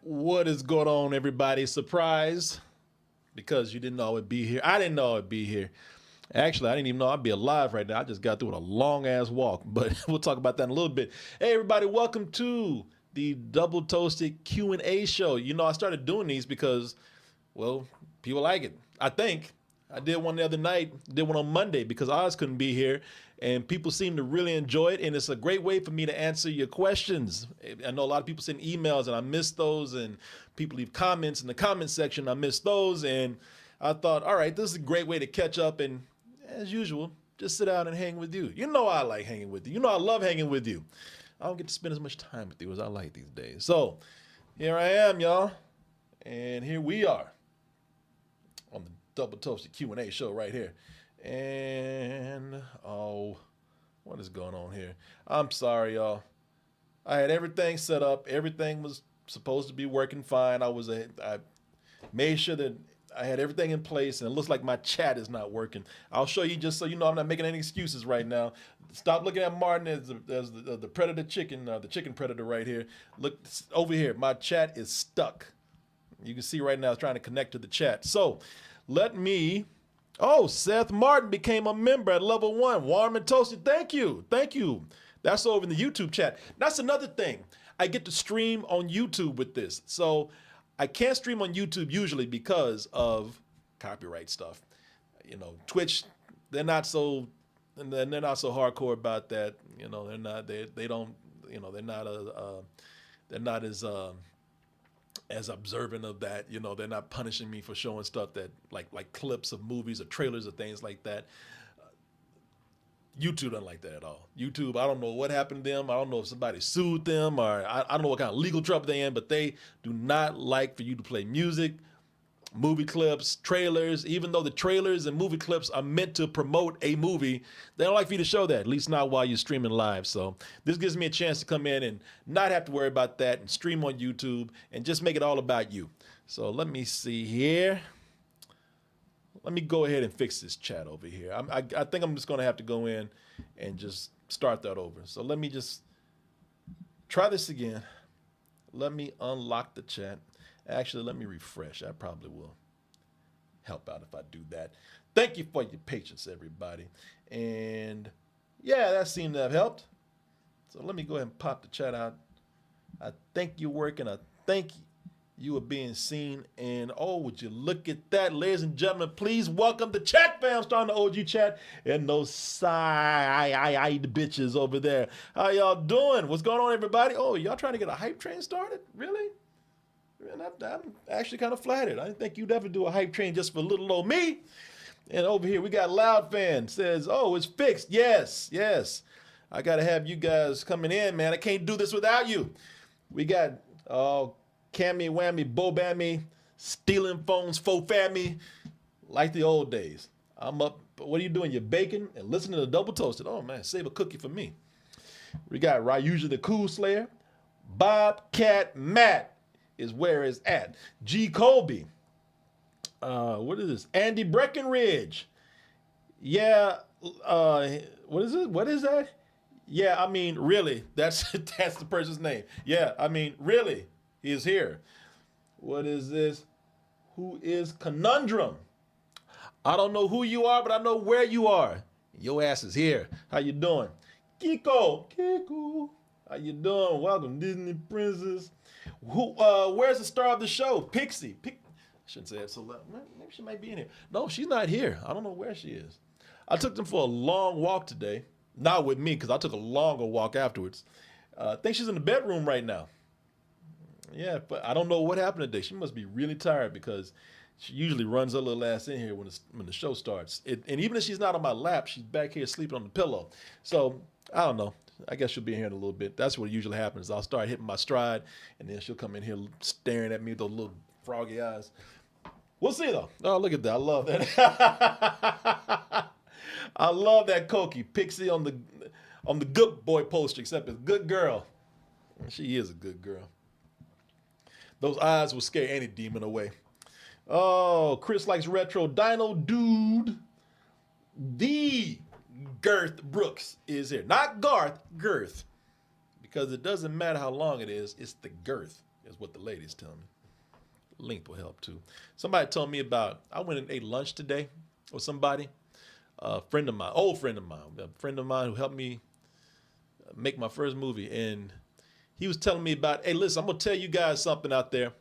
What is going on, everybody? Surprise, because you didn't know I would be here. I didn't know I would be here. Actually, I didn't even know I'd be alive right now. I just got through with a long ass walk, but we'll talk about that in a little bit. Hey, everybody, welcome to the Double Toasted Q&A show. You know, I started doing these because, well, people like it. I think I did one the other night, did one on Monday because Oz couldn't be here, and people seem to really enjoy it. And it's a great way for me to answer your questions. I know a lot of people send emails, and I miss those, and people leave comments in the comment section. I miss those, and I thought, all right, this is a great way to catch up and, as usual, just sit down and hang with you. You know I like hanging with you. You know I love hanging with you. I don't get to spend as much time with you as I like these days. So here I am, y'all, and here we are on the Double Toasted Q&A show right here. And, oh, what is going on here? I'm sorry, y'all. I had everything set up. Everything was supposed to be working fine. I made sure that I had everything in place, and it looks like my chat is not working. I'll show you just so you know I'm not making any excuses right now. Stop looking at Martin as the predator chicken, the chicken predator right here. Look over here. My chat is stuck. You can see right now it's trying to connect to the chat. So let me. Oh, Seth Martin became a member at level 1. Warm and toasted. Thank you. Thank you. That's over in the YouTube chat. That's another thing. I get to stream on YouTube with this. So I can't stream on YouTube usually because of copyright stuff. You know, Twitch, they're not so hardcore about that. You know, they don't, you know, they're not as observant of that. You know, they're not punishing me for showing stuff that like clips of movies or trailers or things like that. YouTube doesn't like that at all. YouTube, I don't know what happened to them. I don't know if somebody sued them or I don't know what kind of legal trouble they're in, but they do not like for you to play music, movie clips, trailers. Even though the trailers and movie clips are meant to promote a movie, they don't like for you to show that, at least not while you're streaming live. So this gives me a chance to come in and not have to worry about that and stream on YouTube and just make it all about you. So let me see here. Let me go ahead and fix this chat over here. I think I'm just going to have to go in and just start that over. So let me just try this again. Let me unlock the chat. Actually, let me refresh. That probably will help out if I do that. Thank you for your patience, everybody. And yeah, that seemed to have helped. So let me go ahead and pop the chat out. I think you're working. I think you are being seen, and oh, would you look at that, ladies and gentlemen? Please welcome the chat fam, starting the OG chat, and those side bitches over there. How y'all doing? What's going on, everybody? Oh, y'all trying to get a hype train started? Really? Man, I'm actually kind of flattered. I didn't think you'd ever do a hype train just for little old me. And over here, we got Loud Fan says, "Oh, it's fixed." Yes, yes. I gotta have you guys coming in, man. I can't do this without you. We got Cammy Whammy, Bo Bammy, stealing phones, faux fammy, like the old days. I'm up. What are you doing? You're baking and listening to Double Toasted. Oh man, save a cookie for me. We got Ryuja the Cool Slayer. Bobcat Matt is where it's at. G Colby. What is this? Andy Breckenridge. Yeah. What is it? What is that? Yeah, I mean, really. That's the person's name. Yeah, I mean, really. He is here. What is this? Who is Conundrum? I don't know who you are, but I know where you are. Your ass is here. How you doing? Kiko. How you doing? Welcome, Disney Princess. Where's the star of the show? Pixie. I shouldn't say that so loud. Maybe she might be in here. No, she's not here. I don't know where she is. I took them for a long walk today. Not with me, because I took a longer walk afterwards. I think she's in the bedroom right now. Yeah, but I don't know what happened today. She must be really tired because she usually runs her little ass in here when the show starts. And even if she's not on my lap, she's back here sleeping on the pillow. So I don't know. I guess she'll be in here in a little bit. That's what usually happens. I'll start hitting my stride, and then she'll come in here staring at me with those little froggy eyes. We'll see though. Oh, look at that. I love that. I love that Koki. Pixie on the good boy poster, except it's good girl. She is a good girl. Those eyes will scare any demon away. Oh, Chris likes retro. Dino Dude. The Girth Brooks is here. Not Garth, Girth. Because it doesn't matter how long it is, it's the girth. is what the ladies tell me. Length will help too. Somebody told me about, I went and ate lunch today with somebody, a friend of mine, old friend of mine, a friend of mine who helped me make my first movie. And he was telling me about, hey, listen, I'm going to tell you guys something out there.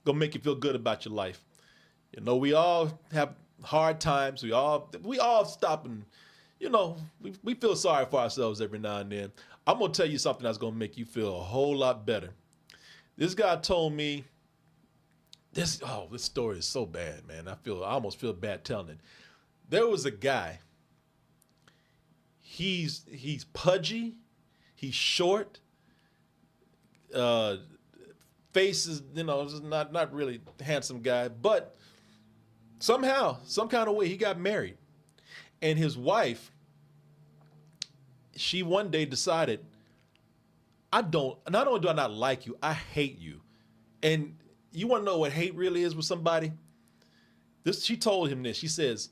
Going to make you feel good about your life. You know, we all have hard times. We all stop and, you know, we feel sorry for ourselves every now and then. I'm going to tell you something that's going to make you feel a whole lot better. This guy told me, this story is so bad, man. I almost feel bad telling it. There was a guy. He's pudgy, he's short, face is, you know, not really handsome guy, but somehow, some kind of way, he got married. And his wife, she one day decided, not only do I not like you, I hate you. And you want to know what hate really is with somebody? She told him this. She says,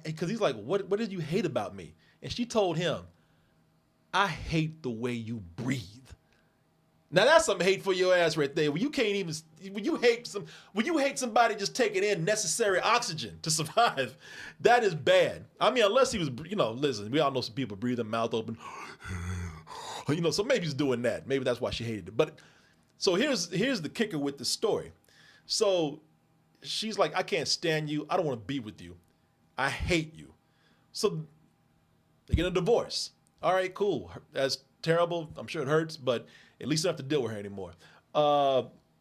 because he's like, what did you hate about me? And she told him, I hate the way you breathe. Now that's some hate for your ass right there. When you hate somebody just taking in necessary oxygen to survive, that is bad. I mean, unless he was, you know, listen, we all know some people breathe their mouth open, you know, so maybe he's doing that. Maybe that's why she hated it. But so here's the kicker with the story. So she's like, I can't stand you. I don't want to be with you. I hate you. So they get a divorce. All right, cool. That's terrible. I'm sure it hurts, but at least I don't have to deal with her anymore.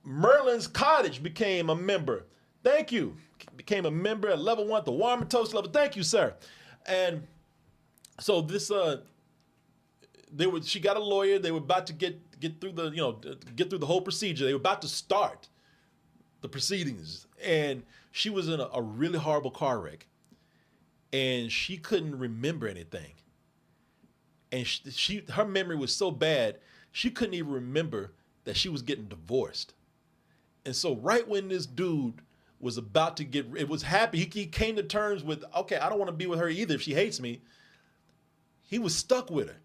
Merlin's Cottage became a member. Thank you. Became a member at level 1 at the Warm and Toast level. Thank you, sir. And so this, she got a lawyer. They were about to get through the, you know, get through the whole procedure. They were about to start the proceedings, and she was in a really horrible car wreck, and she couldn't remember anything. And her memory was so bad, she couldn't even remember that she was getting divorced. And so right when this dude was about to it was happy, he came to terms with, okay, I don't want to be with her either if she hates me. He was stuck with her.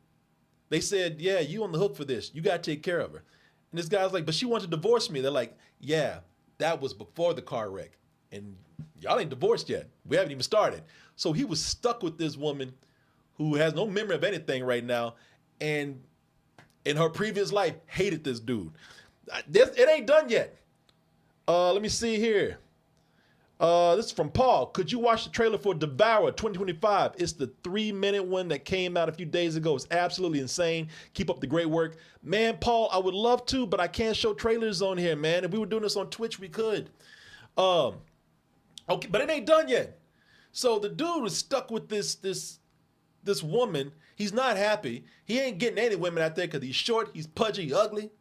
They said, yeah, you on the hook for this. You got to take care of her. And this guy's like, but she wanted to divorce me. They're like, yeah, that was before the car wreck. And y'all ain't divorced yet. We haven't even started. So he was stuck with this woman who has no memory of anything right now, and in her previous life hated this dude. It ain't done yet. Let me see here. This is from Paul. Could you watch the trailer for Devour 2025? It's the 3-minute one that came out a few days ago. It's absolutely insane. Keep up the great work. Man, Paul, I would love to, but I can't show trailers on here, man. If we were doing this on Twitch, we could. Okay, but it ain't done yet. So the dude was stuck with this woman. He's not happy. He ain't getting any women out there because he's short, he's pudgy, ugly.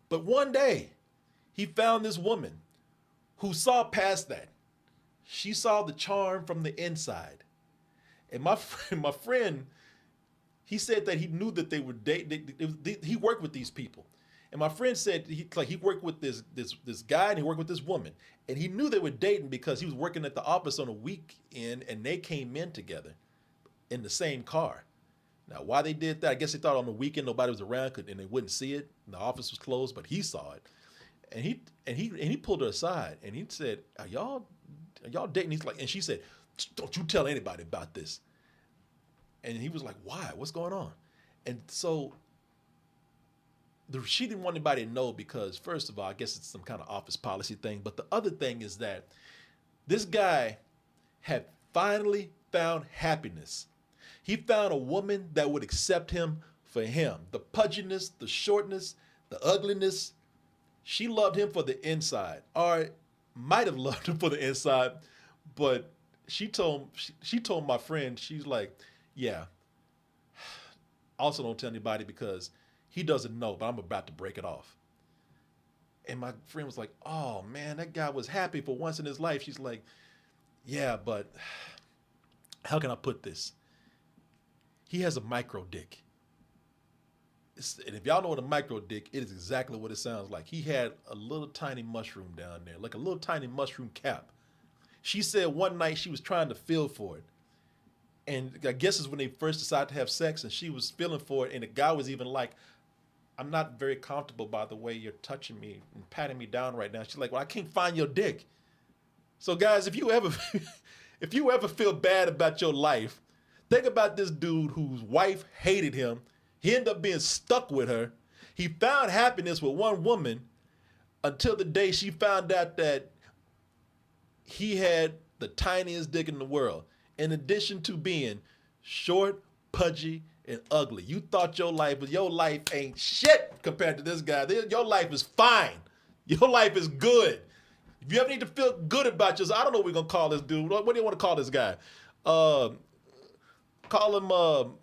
But one day, he found this woman who saw past that. She saw the charm from the inside. And my friend, he said that he knew that they were dating. He worked with these people. And my friend said he worked with this guy and he worked with this woman. And he knew they were dating because he was working at the office on a weekend and they came in together in the same car. Now, why they did that, I guess they thought on the weekend nobody was around and they wouldn't see it. The office was closed, but he saw it. And he pulled her aside and he said, Are y'all dating? He's like, and she said, don't you tell anybody about this. And he was like, why? What's going on? And so she didn't want anybody to know because, first of all, I guess it's some kind of office policy thing. But the other thing is that this guy had finally found happiness. He found a woman that would accept him for him. The pudginess, the shortness, the ugliness. She loved him for the inside, or might have loved him for the inside, but she told my friend, she's like, yeah, also don't tell anybody because he doesn't know, but I'm about to break it off. And my friend was like, oh man, that guy was happy for once in his life. She's like, yeah, but how can I put this? He has a micro dick. And if y'all know what a micro dick, it is exactly what it sounds like. He had a little tiny mushroom down there, like a little tiny mushroom cap. She said one night she was trying to feel for it. And I guess it's when they first decided to have sex and she was feeling for it. And the guy was even like, I'm not very comfortable by the way you're touching me and patting me down right now. She's like, well, I can't find your dick. So guys, if you ever if you ever feel bad about your life, think about this dude whose wife hated him. He ended up being stuck with her. He found happiness with one woman until the day she found out that he had the tiniest dick in the world. In addition to being short, pudgy, and ugly. You thought your life ain't shit compared to this guy. Your life is fine. Your life is good. If you ever need to feel good about yourself, I don't know what we're gonna call this dude. What do you want to call this guy? Call him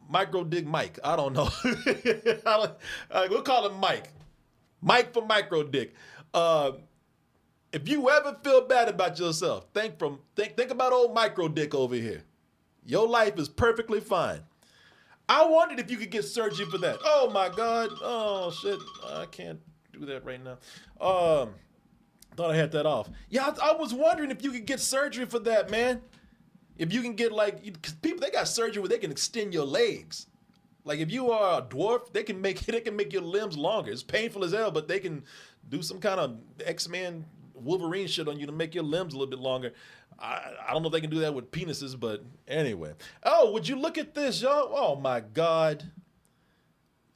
Micro Dick Mike. I don't know. We'll call him Mike. Mike for Micro Dick. If you ever feel bad about yourself, think about old Micro Dick over here. Your life is perfectly fine. I wondered if you could get surgery for that. Oh my God. Oh shit. I can't do that right now. Thought I had that off. Yeah, I was wondering if you could get surgery for that, man. If you can get cause people, they got surgery where they can extend your legs. Like if you are a dwarf, they can make your limbs longer. It's painful as hell, but they can do some kind of X-Men Wolverine shit on you to make your limbs a little bit longer. I don't know if they can do that with penises, but anyway. Oh, would you look at this, y'all? Oh my God.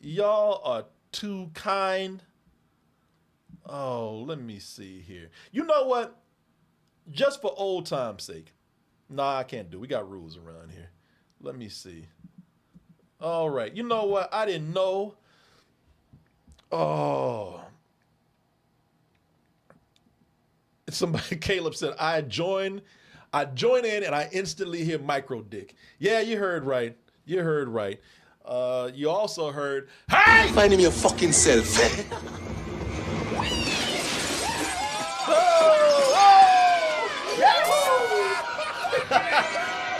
Y'all are too kind. Oh, let me see here. You know what? Just for old time's sake. Nah, I can't do it. We got rules around here. Let me see. All right. You know what? I didn't know. Oh. Somebody, Caleb said, I join in and I instantly hear Micro Dick. Yeah, you heard right. You heard right. You also heard, hey! Finding your fucking self.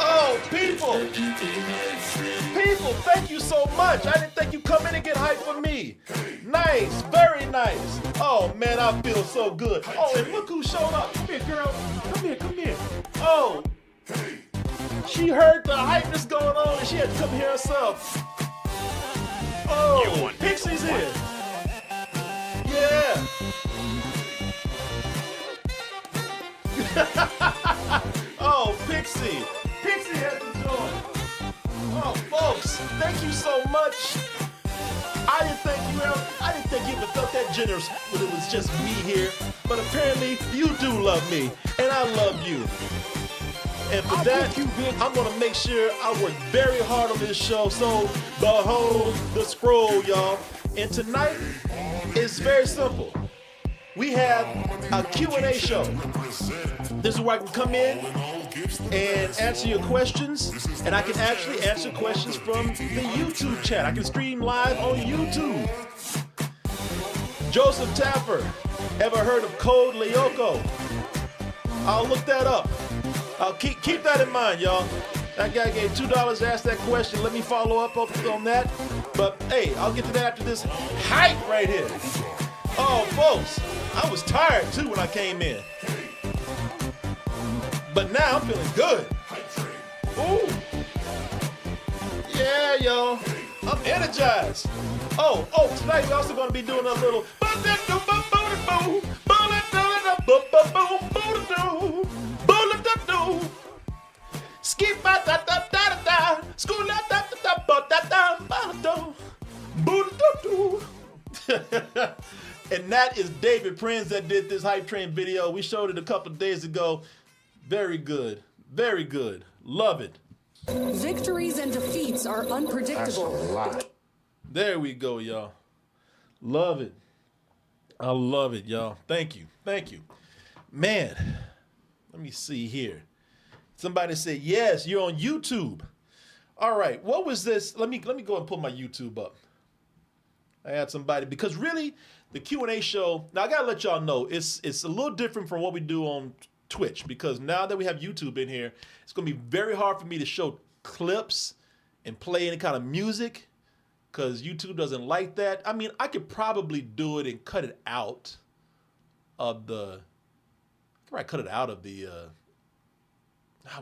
Oh, people, thank you so much. I didn't think you'd come in and get hype for me. Nice, very nice. Oh, man, I feel so good. Oh, and look who showed up. Come here, girl. Come here. Oh, she heard the hype that's going on, and she had to come here herself. Oh, Pixie's here. Yeah. Oh, Pixie has to join. Oh, folks, thank you so much. I didn't think you even felt that generous when it was just me here, but apparently you do love me, and I love you. And for that, I'm gonna make sure I work very hard on this show, so behold the scroll, y'all. And tonight, it's very simple. We have a Q&A show. This is where I can come in and answer your questions, and I can actually answer questions from the YouTube chat. I can stream live on YouTube. Joseph Taffer, ever heard of Code Lyoko? I'll look that up. I'll keep that in mind, y'all. That guy gave $2 to ask that question. Let me follow up on that. But hey, I'll get to that after this hype right here. Oh, folks, I was tired too when I came in. But now I'm feeling good. Ooh. Yeah, y'all. I'm energized. Oh, tonight we're also going to be doing a little and that is David Prince that did this Hype Train video. We showed it a couple of days ago. Very good. Very good. Love it. Victories and defeats are unpredictable. That's a lot. There we go, y'all. Love it. I love it, y'all. Thank you. Thank you. Man, let me see here. Somebody said, yes, you're on YouTube. All right, what was this? Let me go and pull my YouTube up. I had somebody, because really, the Q&A show, now I gotta let y'all know, it's a little different from what we do on Twitch, because now that we have YouTube in here, it's gonna be very hard for me to show clips and play any kind of music, because YouTube doesn't like that. I mean, I could probably do it and cut it out of the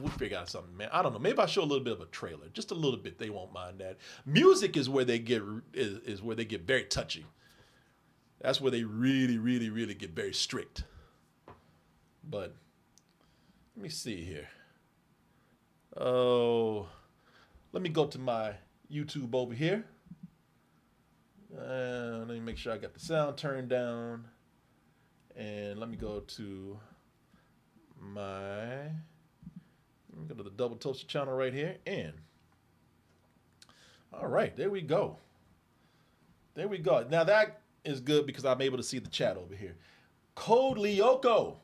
we'll figure out something, man. I don't know. Maybe I show a little bit of a trailer, just a little bit. They won't mind that. Music is where they get is where they get very touchy. That's where they really, really, really get very strict. But let me see here. Oh, let me go to my YouTube over here. Let me make sure I got the sound turned down. And let me go to let me go to the Double Toasted channel right here. And all right, there we go. There we go. Now that is good because I'm able to see the chat over here. Code Lyoko.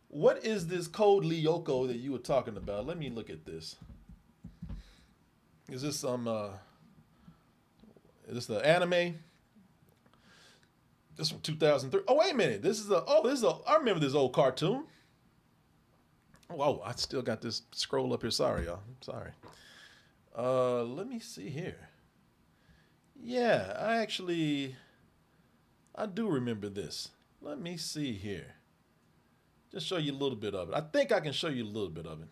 What is this Code Lyoko that you were talking about? Let me look at this. Is this some is this the anime? This from 2003. Oh, wait a minute. I remember this old cartoon. Oh, I still got this scroll up here. Sorry, y'all. I'm sorry. Let me see here. Yeah, I do remember this. Let me see here. Just show you a little bit of it. I think I can show you a little bit of it.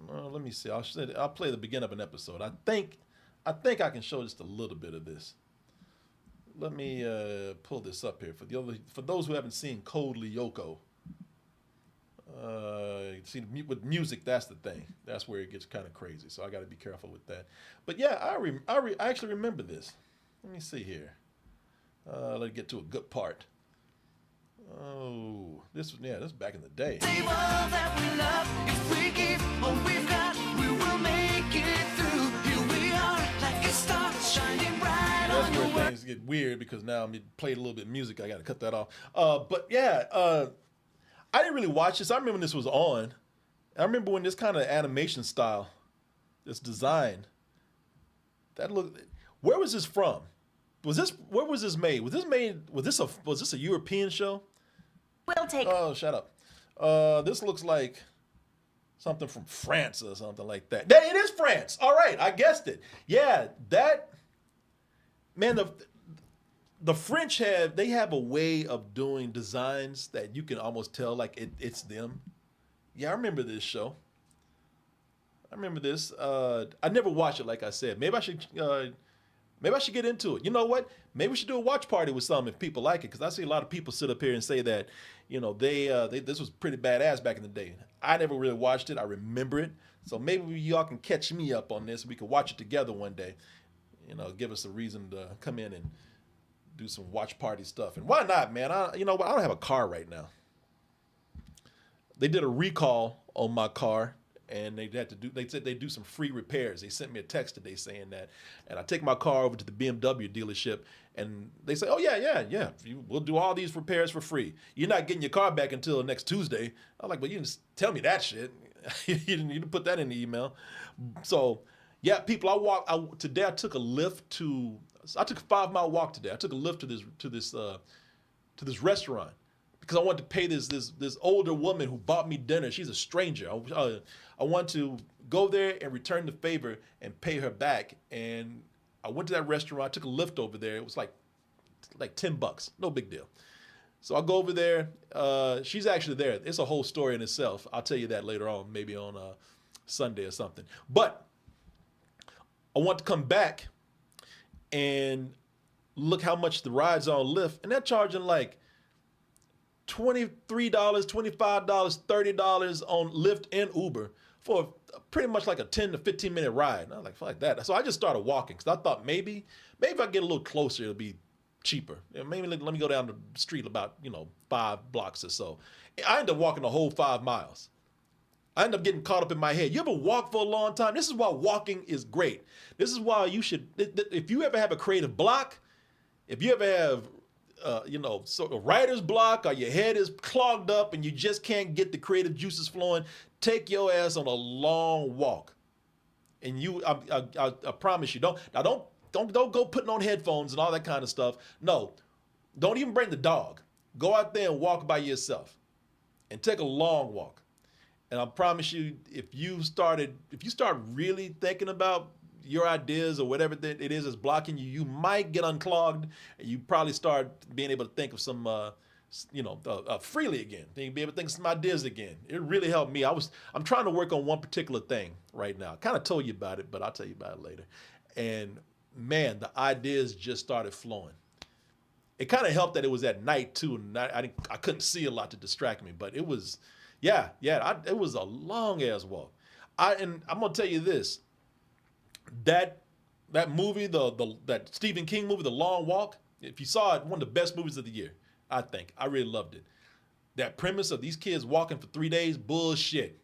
Let me see. I'll play the beginning of an episode. I think I can show just a little bit of this. Let me pull this up here for those who haven't seen Code Lyoko. See, with music, that's the thing. That's where it gets kind of crazy. So I got to be careful with that. But yeah, I actually remember this. Let me see here. Let's get to a good part. Oh, this is back in the day. Save all that we love. If we give all we've got, we will make it through. Here we are, like a star shining bright on That's the where world. things get weird because now I'm played a little bit of music. I got to cut that off. But yeah, I didn't really watch this. I remember when this was on. I remember when this kind of animation style, this design. Where was this from? Where was this made? Was this a European show? We'll take. Oh, shut up. This looks like something from France or something like that. Yeah, it is France. All right, I guessed it. Yeah, man, the French have a way of doing designs that you can almost tell like it's them. Yeah, I remember this show. I remember this. I never watched it, like I said. Maybe I should get into it. You know what? Maybe we should do a watch party with some if people like it, because I see a lot of people sit up here and say that, this was pretty badass back in the day. I never really watched it. I remember it. So maybe y'all can catch me up on this. We can watch it together one day. Give us a reason to come in and do some watch party stuff. And why not, man? I don't have a car right now. They did a recall on my car. And they said they do some free repairs. They sent me a text today saying that. And I take my car over to the BMW dealership and they say, oh yeah. We'll do all these repairs for free. You're not getting your car back until next Tuesday. I'm like, well, you didn't tell me that shit. you didn't put that in the email. So yeah, people, today I took a took a 5-mile walk today. I took a lift to this restaurant because I wanted to pay this older woman who bought me dinner. She's a stranger. I want to go there and return the favor and pay her back. And I went to that restaurant, took a lift over there. It was like $10, no big deal. So I go over there. She's actually there. It's a whole story in itself. I'll tell you that later on, maybe on Sunday or something. But I want to come back and look how much the ride's on Lyft, and they're charging like $23, $25, $30 on Lyft and Uber for pretty much like a 10 to 15 minute ride. And I was like, fuck that. So I just started walking because I thought maybe if I get a little closer, it'll be cheaper. Maybe let me go down the street about 5 blocks or so. I ended up walking the whole 5 miles. I ended up getting caught up in my head. You ever walk for a long time? This is why walking is great. This is why you should, if you ever have a creative block, if you ever have sort of writer's block, or your head is clogged up and you just can't get the creative juices flowing, take your ass on a long walk. And I promise you, don't go putting on headphones and all that kind of stuff. No, don't even bring the dog. Go out there and walk by yourself and take a long walk. And I promise you, if you start really thinking about your ideas or whatever it is that's blocking you, you might get unclogged, and you probably start being able to think of some freely again. They be able to think some ideas again. It really helped me. I'm trying to work on one particular thing right now. Kind of told you about it, but I'll tell you about it later. And man, the ideas just started flowing. It kind of helped that it was at night too, and I couldn't see a lot to distract me. But it was, it was a long ass walk. And I'm gonna tell you this, that movie, that Stephen King movie, The Long Walk. If you saw it, one of the best movies of the year. I think. I really loved it. That premise of these kids walking for 3 days, bullshit.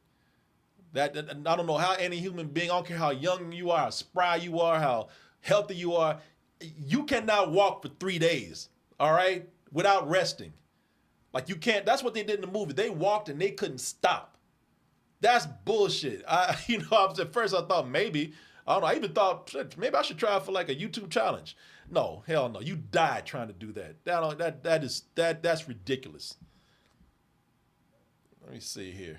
That I don't know how any human being, I don't care how young you are, how spry you are, how healthy you are, you cannot walk for 3 days, all right, without resting. Like you can't, that's what they did in the movie. They walked and they couldn't stop. That's bullshit. At first I thought maybe, I don't know, I even thought maybe I should try for like a YouTube challenge. No, hell no. You died trying to do that. That's ridiculous. Let me see here.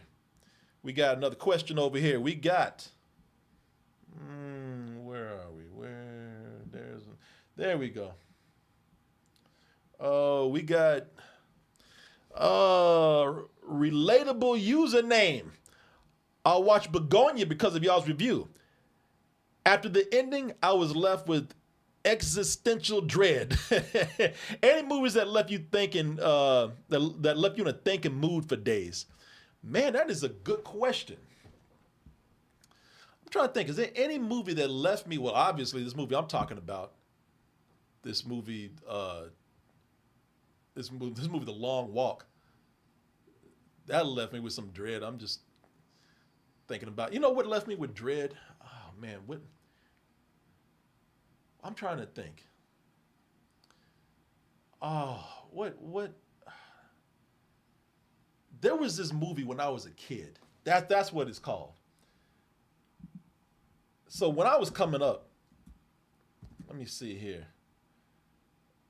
We got another question over here. We got, where are we? There we go. We got relatable username. I'll watch Begonia because of y'all's review. After the ending, I was left with existential dread. Any movies that left you thinking, that left you in a thinking mood for days? Man, that is a good question. I'm trying to think, is there any movie that left me, well, obviously this movie I'm talking about, this movie, The Long Walk, that left me with some dread. I'm just thinking about, you know what left me with dread? Oh man, what? I'm trying to think. Oh, what? There was this movie when I was a kid. That's what it's called. So when I was coming up, let me see here.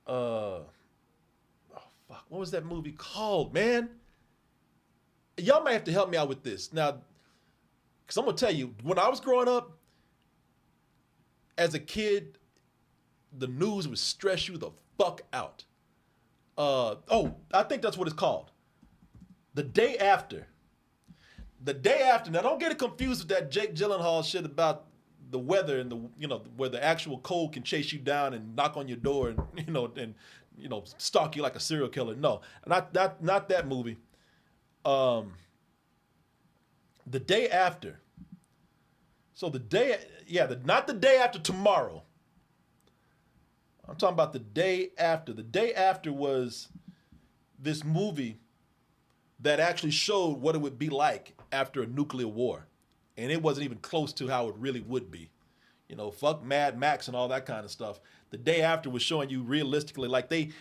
Oh fuck, what was that movie called, man? Y'all might have to help me out with this now, because I'm gonna tell you, when I was growing up, as a kid, the news would stress you the fuck out. I think that's what it's called. The Day After. The Day After. Now, don't get it confused with that Jake Gyllenhaal shit about the weather and where the actual cold can chase you down and knock on your door and stalk you like a serial killer. No, not that movie. The Day After. So not the day after tomorrow. I'm talking about the day after. The Day After was this movie that actually showed what it would be like after a nuclear war. And it wasn't even close to how it really would be. Fuck Mad Max and all that kind of stuff. The Day After was showing you realistically, like you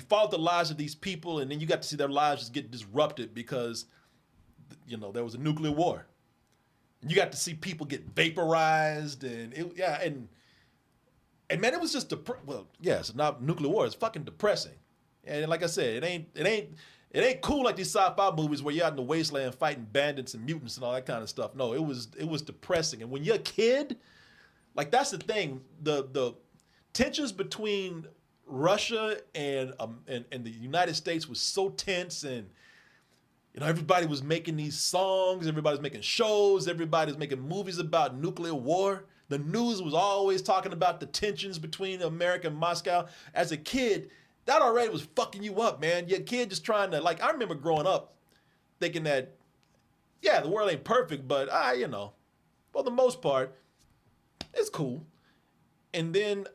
followed the lives of these people, and then you got to see their lives just get disrupted because, there was a nuclear war. And you got to see people get vaporized, and man, it was just it's not nuclear war. It's fucking depressing. And like I said, it ain't cool like these sci-fi movies where you're out in the wasteland fighting bandits and mutants and all that kind of stuff. No, it was depressing. And when you're a kid, like that's the thing, the tensions between Russia and the United States was so tense, and everybody was making these songs, everybody was making shows, everybody was making movies about nuclear war. The news was always talking about the tensions between America and Moscow. As a kid, that already was fucking you up, man. Your kid just trying to, I remember growing up thinking that, the world ain't perfect, but for the most part, it's cool. And then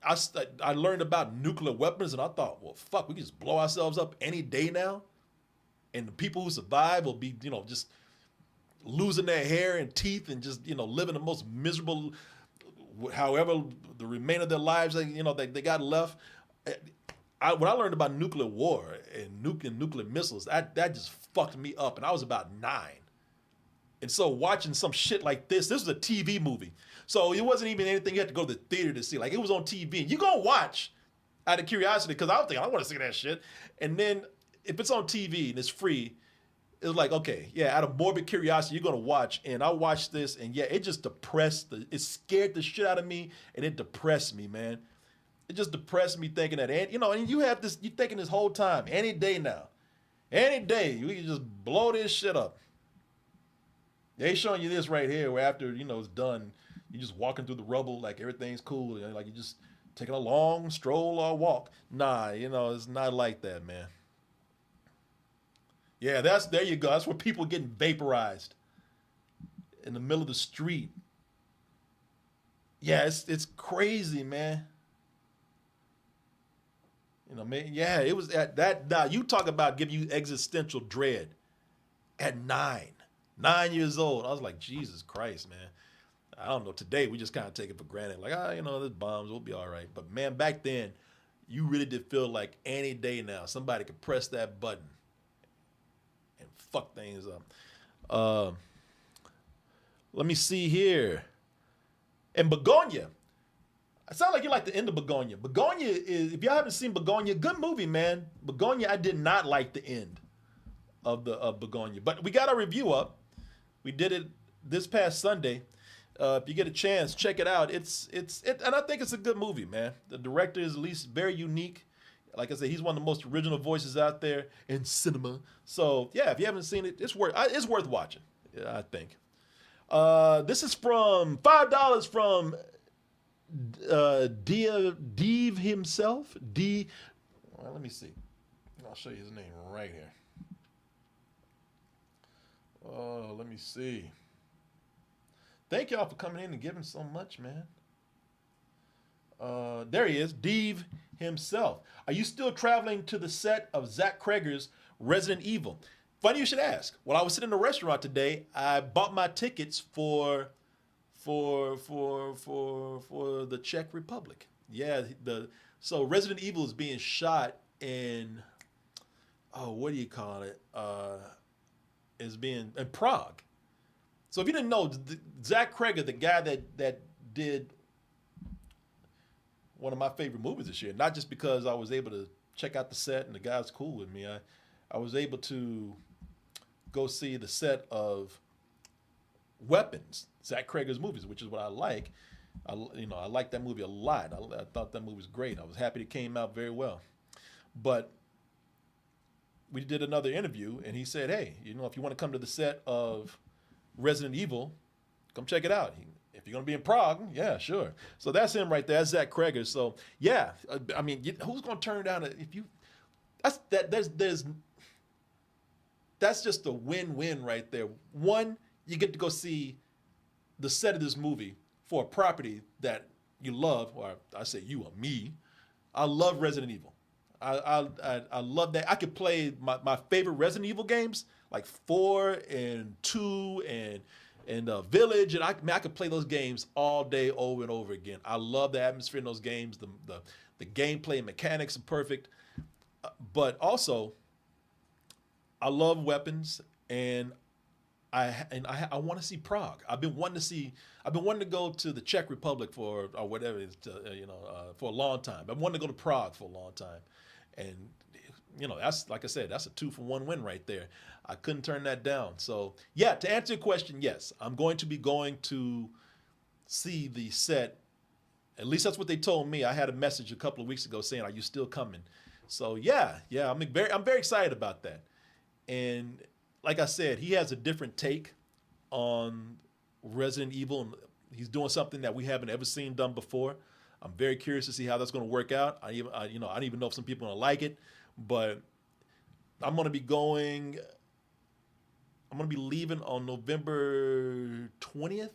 I learned about nuclear weapons, and I thought, well, fuck, we can just blow ourselves up any day now. And the people who survive will be, just losing their hair and teeth and just, living the most miserable, however the remainder of their lives, they got left. When I learned about nuclear war and nuclear missiles, that just fucked me up. And I was about 9. And so watching some shit like this was a TV movie. So it wasn't even anything you had to go to the theater to see. Like, it was on TV. And you're going to watch out of curiosity, because I was thinking, I want to see that shit. And then if it's on TV and it's free, it was like, okay, out of morbid curiosity, you're going to watch. And I watched this, and it just it scared the shit out of me, and it depressed me, man. it just depressed me thinking that, and you have this, you thinking this whole time, any day now, any day, we can just blow this shit up. They showing you this right here, where after, it's done, you're just walking through the rubble like everything's cool, like you're just taking a long stroll or walk. Nah, it's not like that, man. Yeah, there you go. That's where people getting vaporized in the middle of the street. Yeah, it's crazy, man. Man, yeah, it was at that. Now you talk about giving you existential dread at 9 years old. I was like, Jesus Christ, man. I don't know. Today we just kind of take it for granted, like, there's bombs, we'll be all right. But man, back then, you really did feel like any day now somebody could press that button and fuck things up. Let me see here. And Begonia. It sounds like you like the end of Begonia. Begonia is, if y'all haven't seen Begonia, good movie, man. Begonia, I did not like the end of Begonia, but we got our review up. We did it this past Sunday. If you get a chance, check it out. And I think it's a good movie, man. The director is at least very unique. Like I said, he's one of the most original voices out there in cinema. So yeah, if you haven't seen it, it's worth watching. Yeah, I think. This is from $5 from Dave himself. Well, let me see. I'll show you his name right here. Oh, let me see. Thank y'all for coming in and giving so much, man. There he is, Dave himself. Are you still traveling to the set of Zach Cregger's Resident Evil? Funny you should ask. When I was sitting in a restaurant today, I bought my tickets for the Czech Republic. Yeah, so Resident Evil is being shot in, what do you call it? Is being in Prague. So if you didn't know, Zach Cregger, the guy that did one of my favorite movies this year, not just because I was able to check out the set and the guy's cool with me, I was able to go see the set of Weapons, Zach Cregger's movies, which is what I like. I like that movie a lot. I thought that movie was great. I was happy it came out very well. But we did another interview, and he said, hey, if you want to come to the set of Resident Evil, come check it out. If you're going to be in Prague, yeah, sure. So that's him right there. That's Zach Cregger. So, yeah, I mean, who's going to turn down that's just a win-win right there. One, you get to go see the set of this movie for a property that you love, or I say you or me. I love Resident Evil. I love that. I could play my favorite Resident Evil games, like 4 and 2 and Village, and I could play those games all day over and over again. I love the atmosphere in those games. The gameplay and mechanics are perfect. But also, I love Weapons, and I want to see Prague. I've been wanting to go to the Czech Republic for a long time. I've been wanting to go to Prague for a long time, and that's, like I said, that's a 2-for-1 win right there. I couldn't turn that down. So yeah, to answer your question, yes, I'm going to be going to see the set. At least that's what they told me. I had a message a couple of weeks ago saying, "Are you still coming?" So yeah, I'm very excited about that. And like I said, he has a different take on Resident Evil, and he's doing something that we haven't ever seen done before. I'm very curious to see how that's going to work out. I don't even know if some people are going to like it, but I'm going to be leaving on November 20th,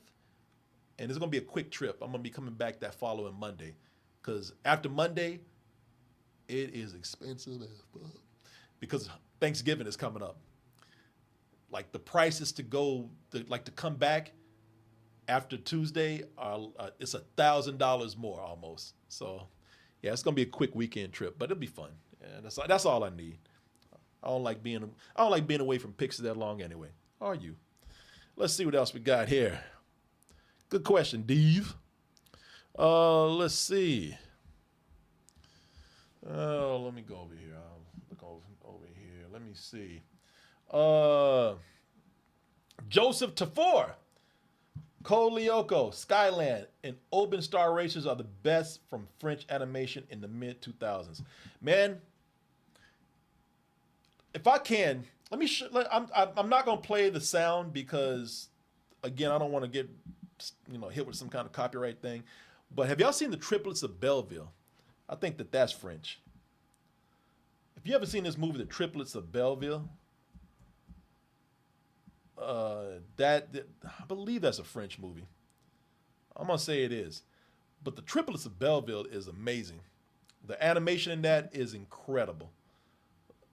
and it's going to be a quick trip. I'm going to be coming back that following Monday, because after Monday, it is expensive as fuck, because Thanksgiving is coming up. Like, the prices to come back after Tuesday are it's $1,000 more almost. So yeah, it's gonna be a quick weekend trip, but it'll be fun. Yeah, that's all I need. I don't like being away from Pixie that long anyway. Are you? Let's see what else we got here. Good question, Dave. Let's see. Let me go over here. I'll look over here. Let me see. Joseph Tafor. Cole Lyoko, Skyland, and Open Star Racers are the best from French animation in the mid 2000s. Man, if I can, let me. I'm not gonna play the sound because, again, I don't want to get hit with some kind of copyright thing. But have y'all seen the Triplets of Belleville? I think that's French. If you ever seen this movie, The Triplets of Belleville, I believe that's a French movie. I'm gonna say it is. But The Triplets of Belleville is amazing. The animation in that is incredible.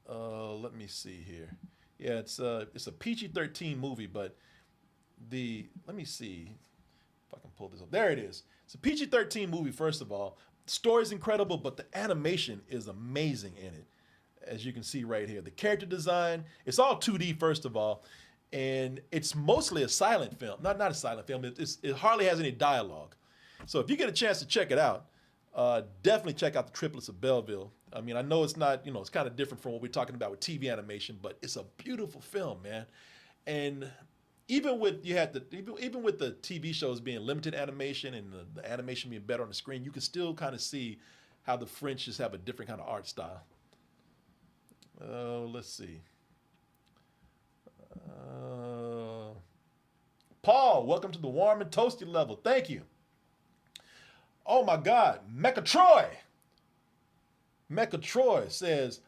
Let me see here. Yeah, it's a PG-13 movie, but let me see if I can pull this up. There it is. It's a PG-13 movie, first of all. The story's incredible, but the animation is amazing in it. As you can see right here. The character design, it's all 2D, first of all, and it's mostly a silent film. Not a silent film. It hardly has any dialogue. So if you get a chance to check it out, definitely check out The Triplets of Belleville. I mean, I know it's not, it's kind of different from what we're talking about with TV animation, but it's a beautiful film, man. And even with even with the TV shows being limited animation and the animation being better on the screen, you can still kind of see how the French just have a different kind of art style. Let's see. Paul, welcome to the warm and toasty level. Thank you. Oh my God, Mecha Troy says,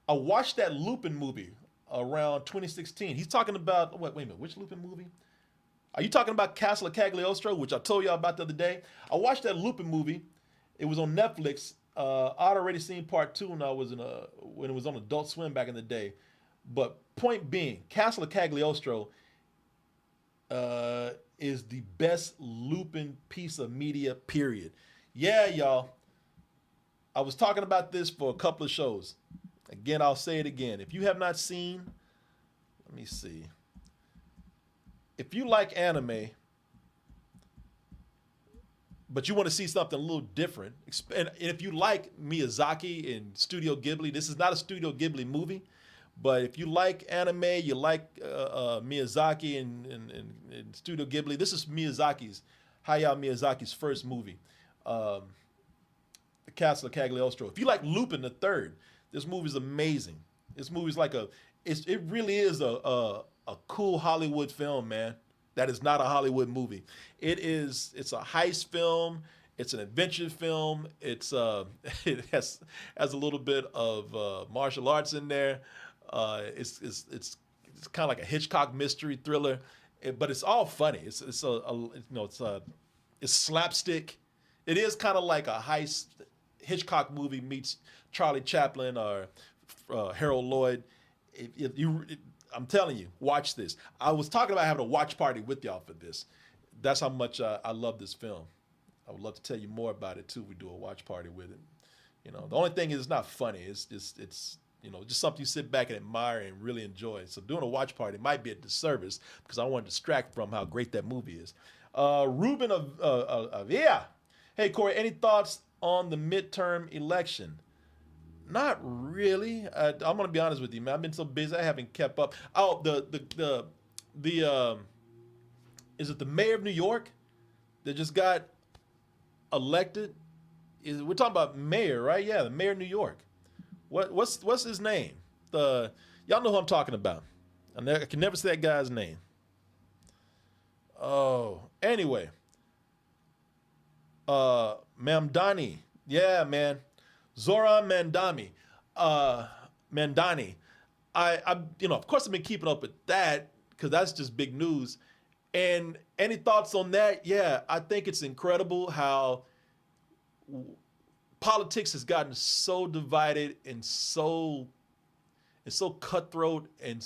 I watched that Lupin movie around 2016. He's talking about, wait a minute, which Lupin movie? Are you talking about Castle of Cagliostro, which I told y'all about the other day? I watched that Lupin movie. It was on Netflix. I'd already seen part 2 when it was on Adult Swim back in the day. But point being, Castle of Cagliostro is the best Lupin piece of media, period. Yeah, y'all. I was talking about this for a couple of shows. Again, I'll say it again. If you have not seen, let me see. If you like anime, but you want to see something a little different, and if you like Miyazaki and Studio Ghibli, this is not a Studio Ghibli movie, but if you like anime, you like Miyazaki and Studio Ghibli, this is Hayao Miyazaki's first movie, The Castle of Cagliostro. If you like Lupin the Third, this movie's amazing. This movie's like it really is a cool Hollywood film, man. That is not a Hollywood movie. It's a heist film. It's an adventure film. It has a little bit of martial arts in there. It's kind of like a Hitchcock mystery thriller, but it's all funny. It's slapstick. It is kind of like a heist Hitchcock movie meets Charlie Chaplin or Harold Lloyd. I'm telling you, watch this. I was talking about having a watch party with y'all for this. That's how much I love this film. I would love to tell you more about it too. We do a watch party with it. The only thing is it's not funny. It's just something you sit back and admire and really enjoy. So doing a watch party might be a disservice because I want to distract from how great that movie is. Ruben yeah. Hey Corey, any thoughts on the midterm election? Not really. I'm gonna be honest with you, man. I've been so busy I haven't kept up. Oh, is it the mayor of New York that just got elected? We're talking about mayor, right? Yeah, the mayor of New York. What's his name? Y'all know who I'm talking about. I can never say that guy's name. Oh, anyway. Mamdani. Yeah, man. Zoran Mandani. Of course I've been keeping up with that because that's just big news. And any thoughts on that? Yeah, I think it's incredible how politics has gotten so divided and so cutthroat and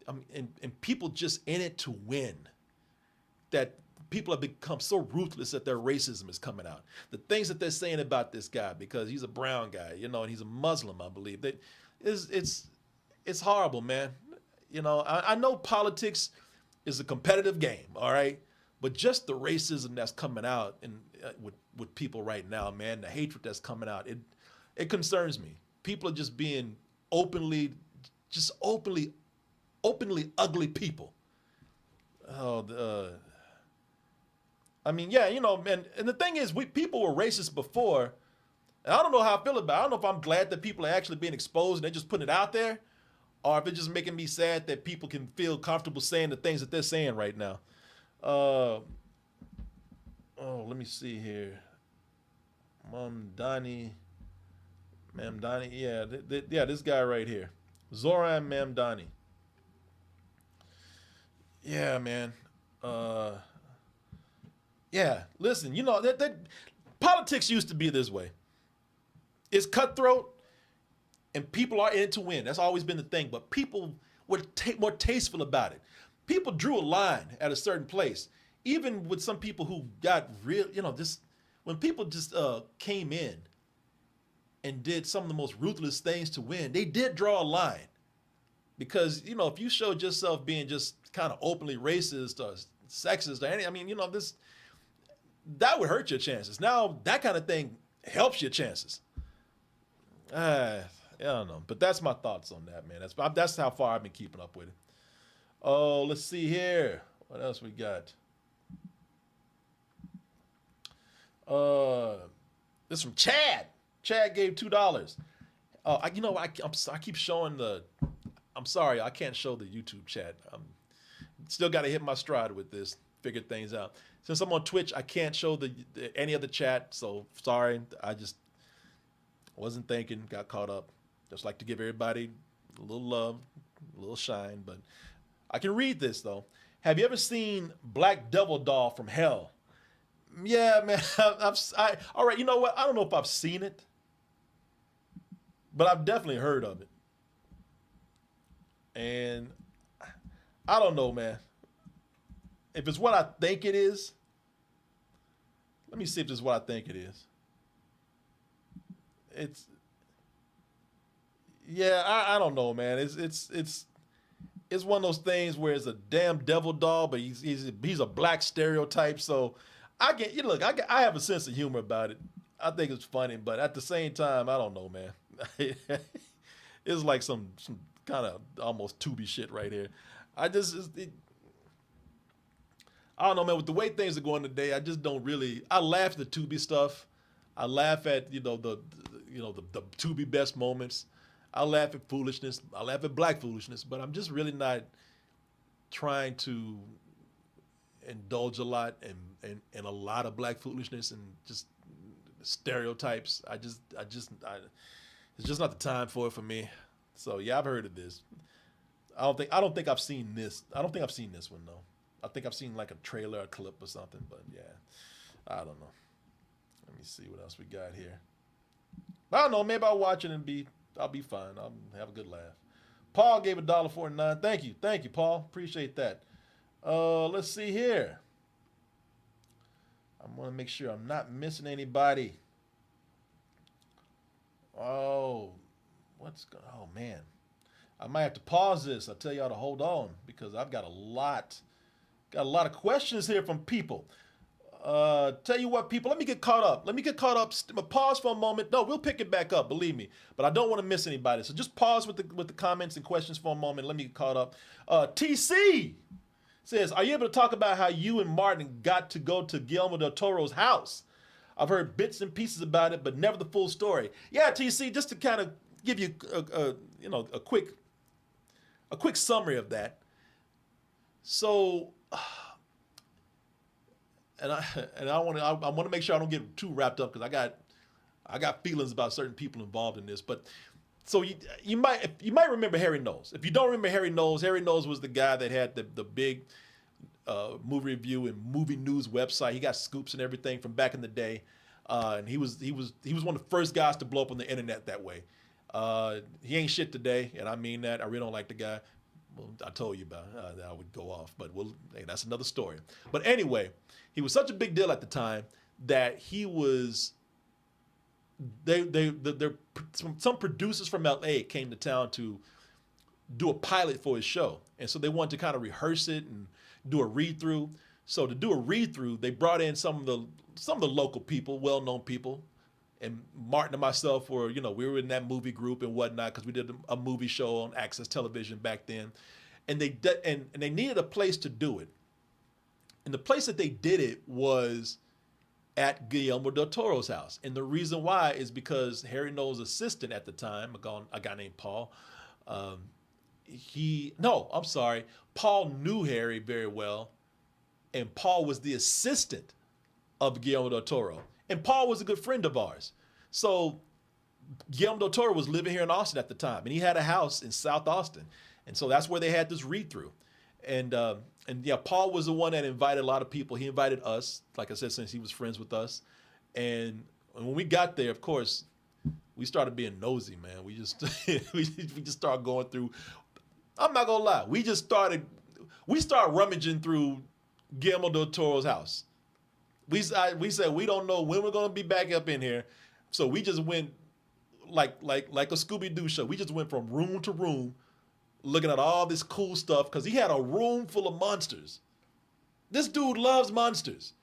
and people just in it to win, that people have become so ruthless that their racism is coming out. The things that they're saying about this guy because he's a brown guy, and he's a Muslim, I believe. It's horrible, man. I know politics is a competitive game, all right? But just the racism that's coming out with people right now, man, the hatred that's coming out, it concerns me. People are just being openly ugly people. I mean, yeah, and the thing is, people were racist before. And I don't know how I feel about it. I don't know if I'm glad that people are actually being exposed and they're just putting it out there, or if it's just making me sad that people can feel comfortable saying the things that they're saying right now. Let me see here. Mamdani, yeah, this guy right here, Zoran Mamdani. Yeah, man. Yeah, listen, that politics used to be this way. It's cutthroat, and people are in it to win. That's always been the thing. But people were more tasteful about it. People drew a line at a certain place. Even with some people who got real, just when people just came in and did some of the most ruthless things to win, they did draw a line. Because, if you showed yourself being just kind of openly racist or sexist or anything, that would hurt your chances. Now, that kind of thing helps your chances. I don't know. But that's my thoughts on that, man. That's how far I've been keeping up with it. Oh, let's see here. What else we got? This is from Chad. Chad gave $2. I keep showing I'm sorry, I can't show the YouTube chat. Still got to hit my stride with this, figure things out. Since I'm on Twitch, I can't show any of the chat, so sorry. I just wasn't thinking, got caught up. Just like to give everybody a little love, a little shine, but I can read this, though. Have you ever seen Black Devil Doll from Hell? Yeah, man. All right, you know what? I don't know if I've seen it, but I've definitely heard of it. And I don't know, man. If it's what I think it is, let me see if this is what I think it is. I don't know, man. It's one of those things where it's a damn devil doll, but he's a black stereotype. So I have a sense of humor about it. I think it's funny, but at the same time, I don't know, man. It's like some kind of almost Tubi shit right here. I don't know, man. With the way things are going today, I just don't really. I laugh at the Tubi stuff. I laugh at the Tubi best moments. I laugh at foolishness. I laugh at black foolishness. But I'm just really not trying to indulge a lot in a lot of black foolishness and just stereotypes. It's just not the time for it for me. So yeah, I've heard of this. I don't think I've seen this. I don't think I've seen this one though. I think I've seen like a trailer, a clip or something, but yeah, I don't know. Let me see what else we got here. I don't know. Maybe I'll watch it and I'll be fine. I'll have a good laugh. Paul gave $1.49. Thank you, Paul. Appreciate that. Let's see here. I want to make sure I'm not missing anybody. Oh man. I might have to pause this. I'll tell y'all to hold on because I've got a lot of questions here from people. Tell you what, people, let me get caught up. Pause for a moment. No, we'll pick it back up, believe me. But I don't want to miss anybody. So just pause with the comments and questions for a moment. Let me get caught up. TC says, are you able to talk about how you and Martin got to go to Guillermo del Toro's house? I've heard bits and pieces about it, but never the full story. Yeah, TC, just to kind of give you a quick summary of that. So, and I want to make sure I don't get too wrapped up because I got feelings about certain people involved in this. But so you might remember Harry Knowles. If you don't remember Harry Knowles was the guy that had the big movie review and movie news website. He got scoops and everything from back in the day, and he was one of the first guys to blow up on the internet that way. He ain't shit today, and I mean that. I really don't like the guy. Well, I told you about that I would go off, but hey, that's another story. But anyway, he was such a big deal at the time that he was. Some producers from LA came to town to do a pilot for his show, and so they wanted to kind of rehearse it and do a read through. So to do a read through, they brought in some of the local people, well-known people. And Martin and myself were, we were in that movie group and whatnot because we did a movie show on Access Television back then, and they needed a place to do it. And the place that they did it was at Guillermo del Toro's house. And the reason why is because Harry Knowles' assistant at the time, a guy named Paul, Paul knew Harry very well, and Paul was the assistant of Guillermo del Toro. And Paul was a good friend of ours. So Guillermo del Toro was living here in Austin at the time, and he had a house in South Austin. And so that's where they had this read-through. And yeah, Paul was the one that invited a lot of people. He invited us, like I said, since he was friends with us. And when we got there, of course, we started being nosy, man. We just we just started going through. I'm not gonna lie, we started rummaging through Guillermo del Toro's house. We said we don't know when we're gonna be back up in here, so we just went like a Scooby-Doo show. We just went from room to room, looking at all this cool stuff because he had a room full of monsters. This dude loves monsters.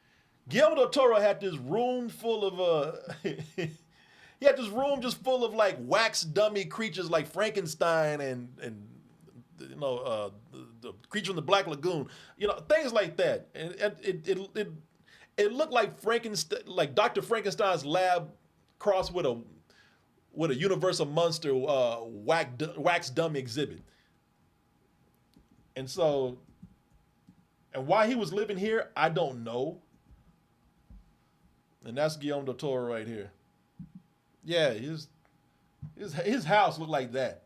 Guillermo del Toro had this room full of he had this room just full of like wax dummy creatures like Frankenstein and you know the creature in the Black Lagoon, you know, things like that. And it looked like Frankenstein, like Dr. Frankenstein's lab crossed with a Universal Monster wax dummy exhibit. And so, and why he was living here, I don't know. And that's Guillermo del Toro right here. Yeah, his house looked like that.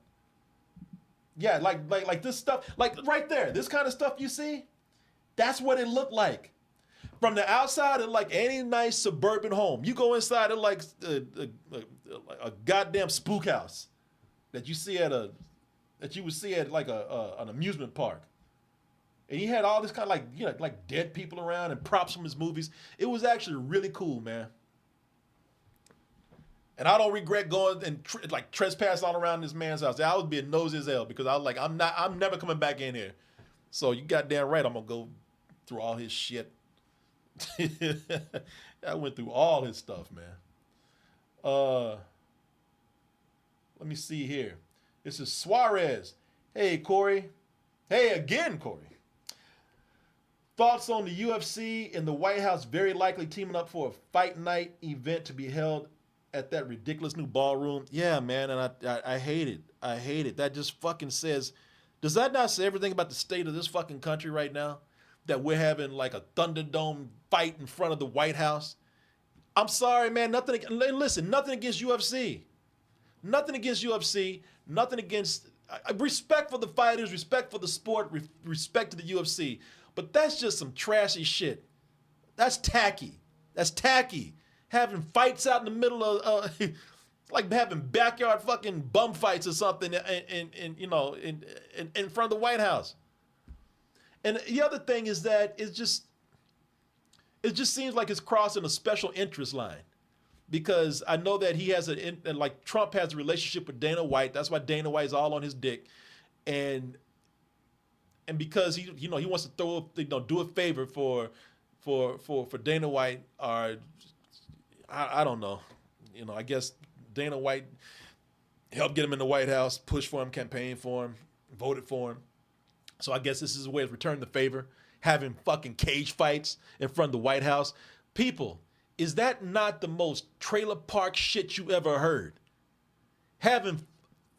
Yeah, like this stuff, like right there, this kind of stuff you see, that's what it looked like. From the outside, it like any nice suburban home. You go inside, it like a goddamn spook house that you would see at like an amusement park. And he had all this kind of like, you know, like dead people around and props from his movies. It was actually really cool, man. And I don't regret going and trespassing all around this man's house. I was being nosy as hell because I was like, I'm never coming back in here. So you goddamn right, I'm gonna go through all his shit. I went through all his stuff, man. Let me see here. This is Suarez. Hey, Corey. Hey, again, Corey. Thoughts on the UFC and the White House very likely teaming up for a fight night event to be held at that ridiculous new ballroom? Yeah, man, and I hate it. I hate it. That just fucking says, does that not say everything about the state of this fucking country right now? That we're having like a Thunderdome fight in front of the White House? I'm sorry, man. Listen, nothing against UFC. Nothing against UFC. Nothing against respect for the fighters, respect for the sport, respect to the UFC. But that's just some trashy shit. That's tacky. That's tacky. Having fights out in the middle of, like having backyard fucking bum fights or something in front of the White House. And the other thing is that it just seems like it's crossing a special interest line, because I know that he has like Trump has a relationship with Dana White. That's why Dana White is all on his dick, and because he wants to do a favor for Dana White, or I don't know, I guess Dana White helped get him in the White House, pushed for him, campaigned for him, voted for him. So I guess this is a way of returning the favor, having fucking cage fights in front of the White House. People, is that not the most trailer park shit you ever heard? Having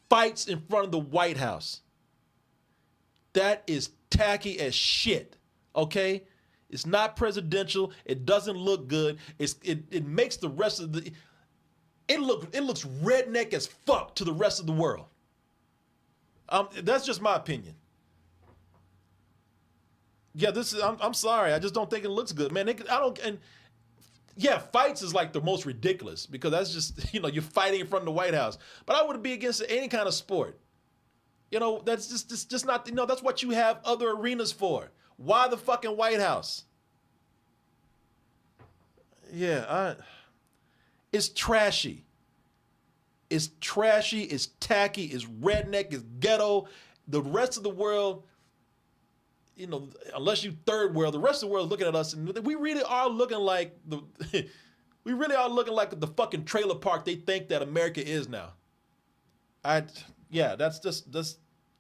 fights in front of the White House. That is tacky as shit, okay? It's not presidential. It doesn't look good. It makes the rest of the... It looks redneck as fuck to the rest of the world. That's just my opinion. Yeah, I'm sorry. I just don't think it looks good, man. Fights is like the most ridiculous, because that's just, you're fighting in front of the White House. But I wouldn't be against any kind of sport. That's just not, that's what you have other arenas for. Why the fucking White House? Yeah, it's trashy. It's trashy, it's tacky, it's redneck, it's ghetto. The rest of the world, unless you third world, the rest of the world is looking at us, and we really are looking like the fucking trailer park they think that America is now. That's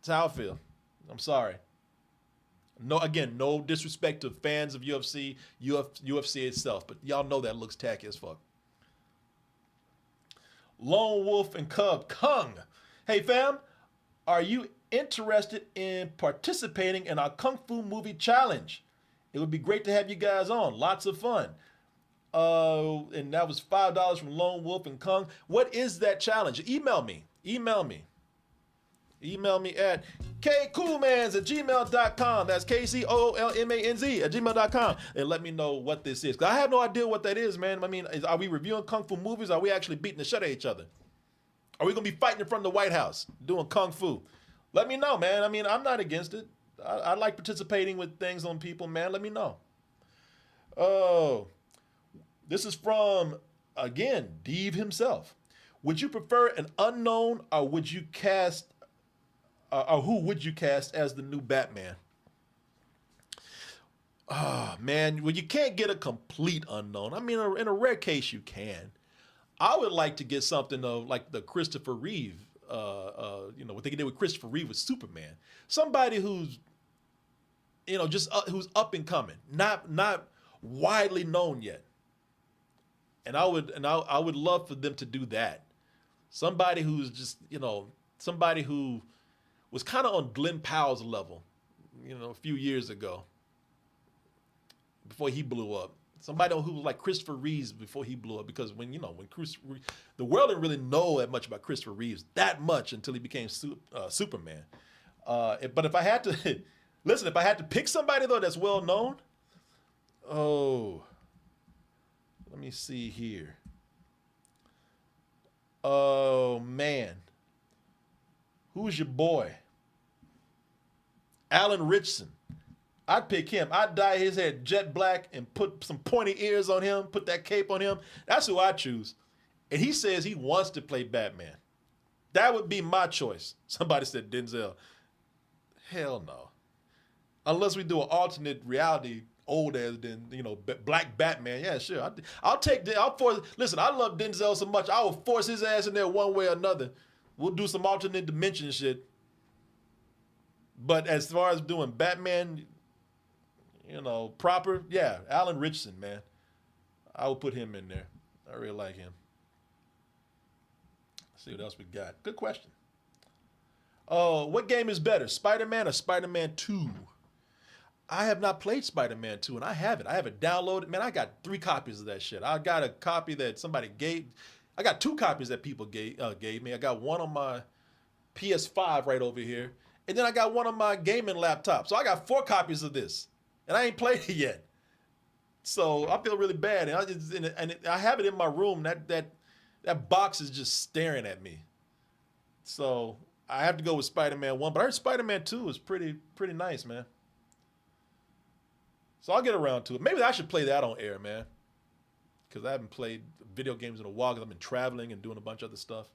how I feel. I'm sorry. No, again, no disrespect to fans of UFC, UFC itself, but y'all know that looks tacky as fuck. Lone Wolf and Cub Kung. Hey fam, are you interested in participating in our Kung Fu movie challenge? It would be great to have you guys on. Lots of fun. And that was $5 from Lone Wolf and Kung. What is that challenge? Email me. Email me at kcoolmans@gmail.com. That's KCOOLMANZ@gmail.com. And let me know what this is. 'Cause I have no idea what that is, man. I mean, are we reviewing Kung Fu movies? Are we actually beating the shit out of each other? Are we going to be fighting in front of the White House doing Kung Fu? Let me know, man. I mean, I'm not against it. I like participating with things on people, man. Let me know. Oh, this is from, again, Dave himself. Would you prefer an unknown, or would you cast, or who would you cast as the new Batman? Oh, man, well, you can't get a complete unknown. I mean, in a rare case, you can. I would like to get something of like the Christopher Reeve, what they did with Christopher Reeve with Superman. Somebody who's, just who's up and coming, not widely known yet. And I would love for them to do that. Somebody who's just, somebody who was kind of on Glenn Powell's level, a few years ago, before he blew up. Somebody who was like Christopher Reeves before he blew up, because when the world didn't really know that much about Christopher Reeves that much until he became Superman. But if I had to listen, if I had to pick somebody though that's well known, let me see here. Oh man, who's your boy? Alan Ritchson. I'd pick him. I'd dye his hair jet black and put some pointy ears on him, put that cape on him. That's who I choose. And he says he wants to play Batman. That would be my choice. Somebody said Denzel. Hell no. Unless we do an alternate reality, old as Black Batman. Yeah, sure. Listen, I love Denzel so much, I will force his ass in there one way or another. We'll do some alternate dimension shit. But as far as doing Batman, proper, yeah, Alan Ritchson, man. I will put him in there. I really like him. Let's see what else we got. Good question. What game is better, Spider-Man or Spider-Man 2? I have not played Spider-Man 2, and I haven't. I haven't downloaded. Man, I got 3 copies of that shit. I got a copy that somebody gave. I got 2 copies that people gave me. I got one on my PS5 right over here, and then I got one on my gaming laptop. So I got 4 copies of this, and I ain't played it yet. So I feel really bad, and I have it in my room. That box is just staring at me. So I have to go with Spider-Man 1, but I heard Spider-Man 2 is pretty nice, man. So I'll get around to it. Maybe I should play that on air, man, because I haven't played video games in a while because I've been traveling and doing a bunch of other stuff.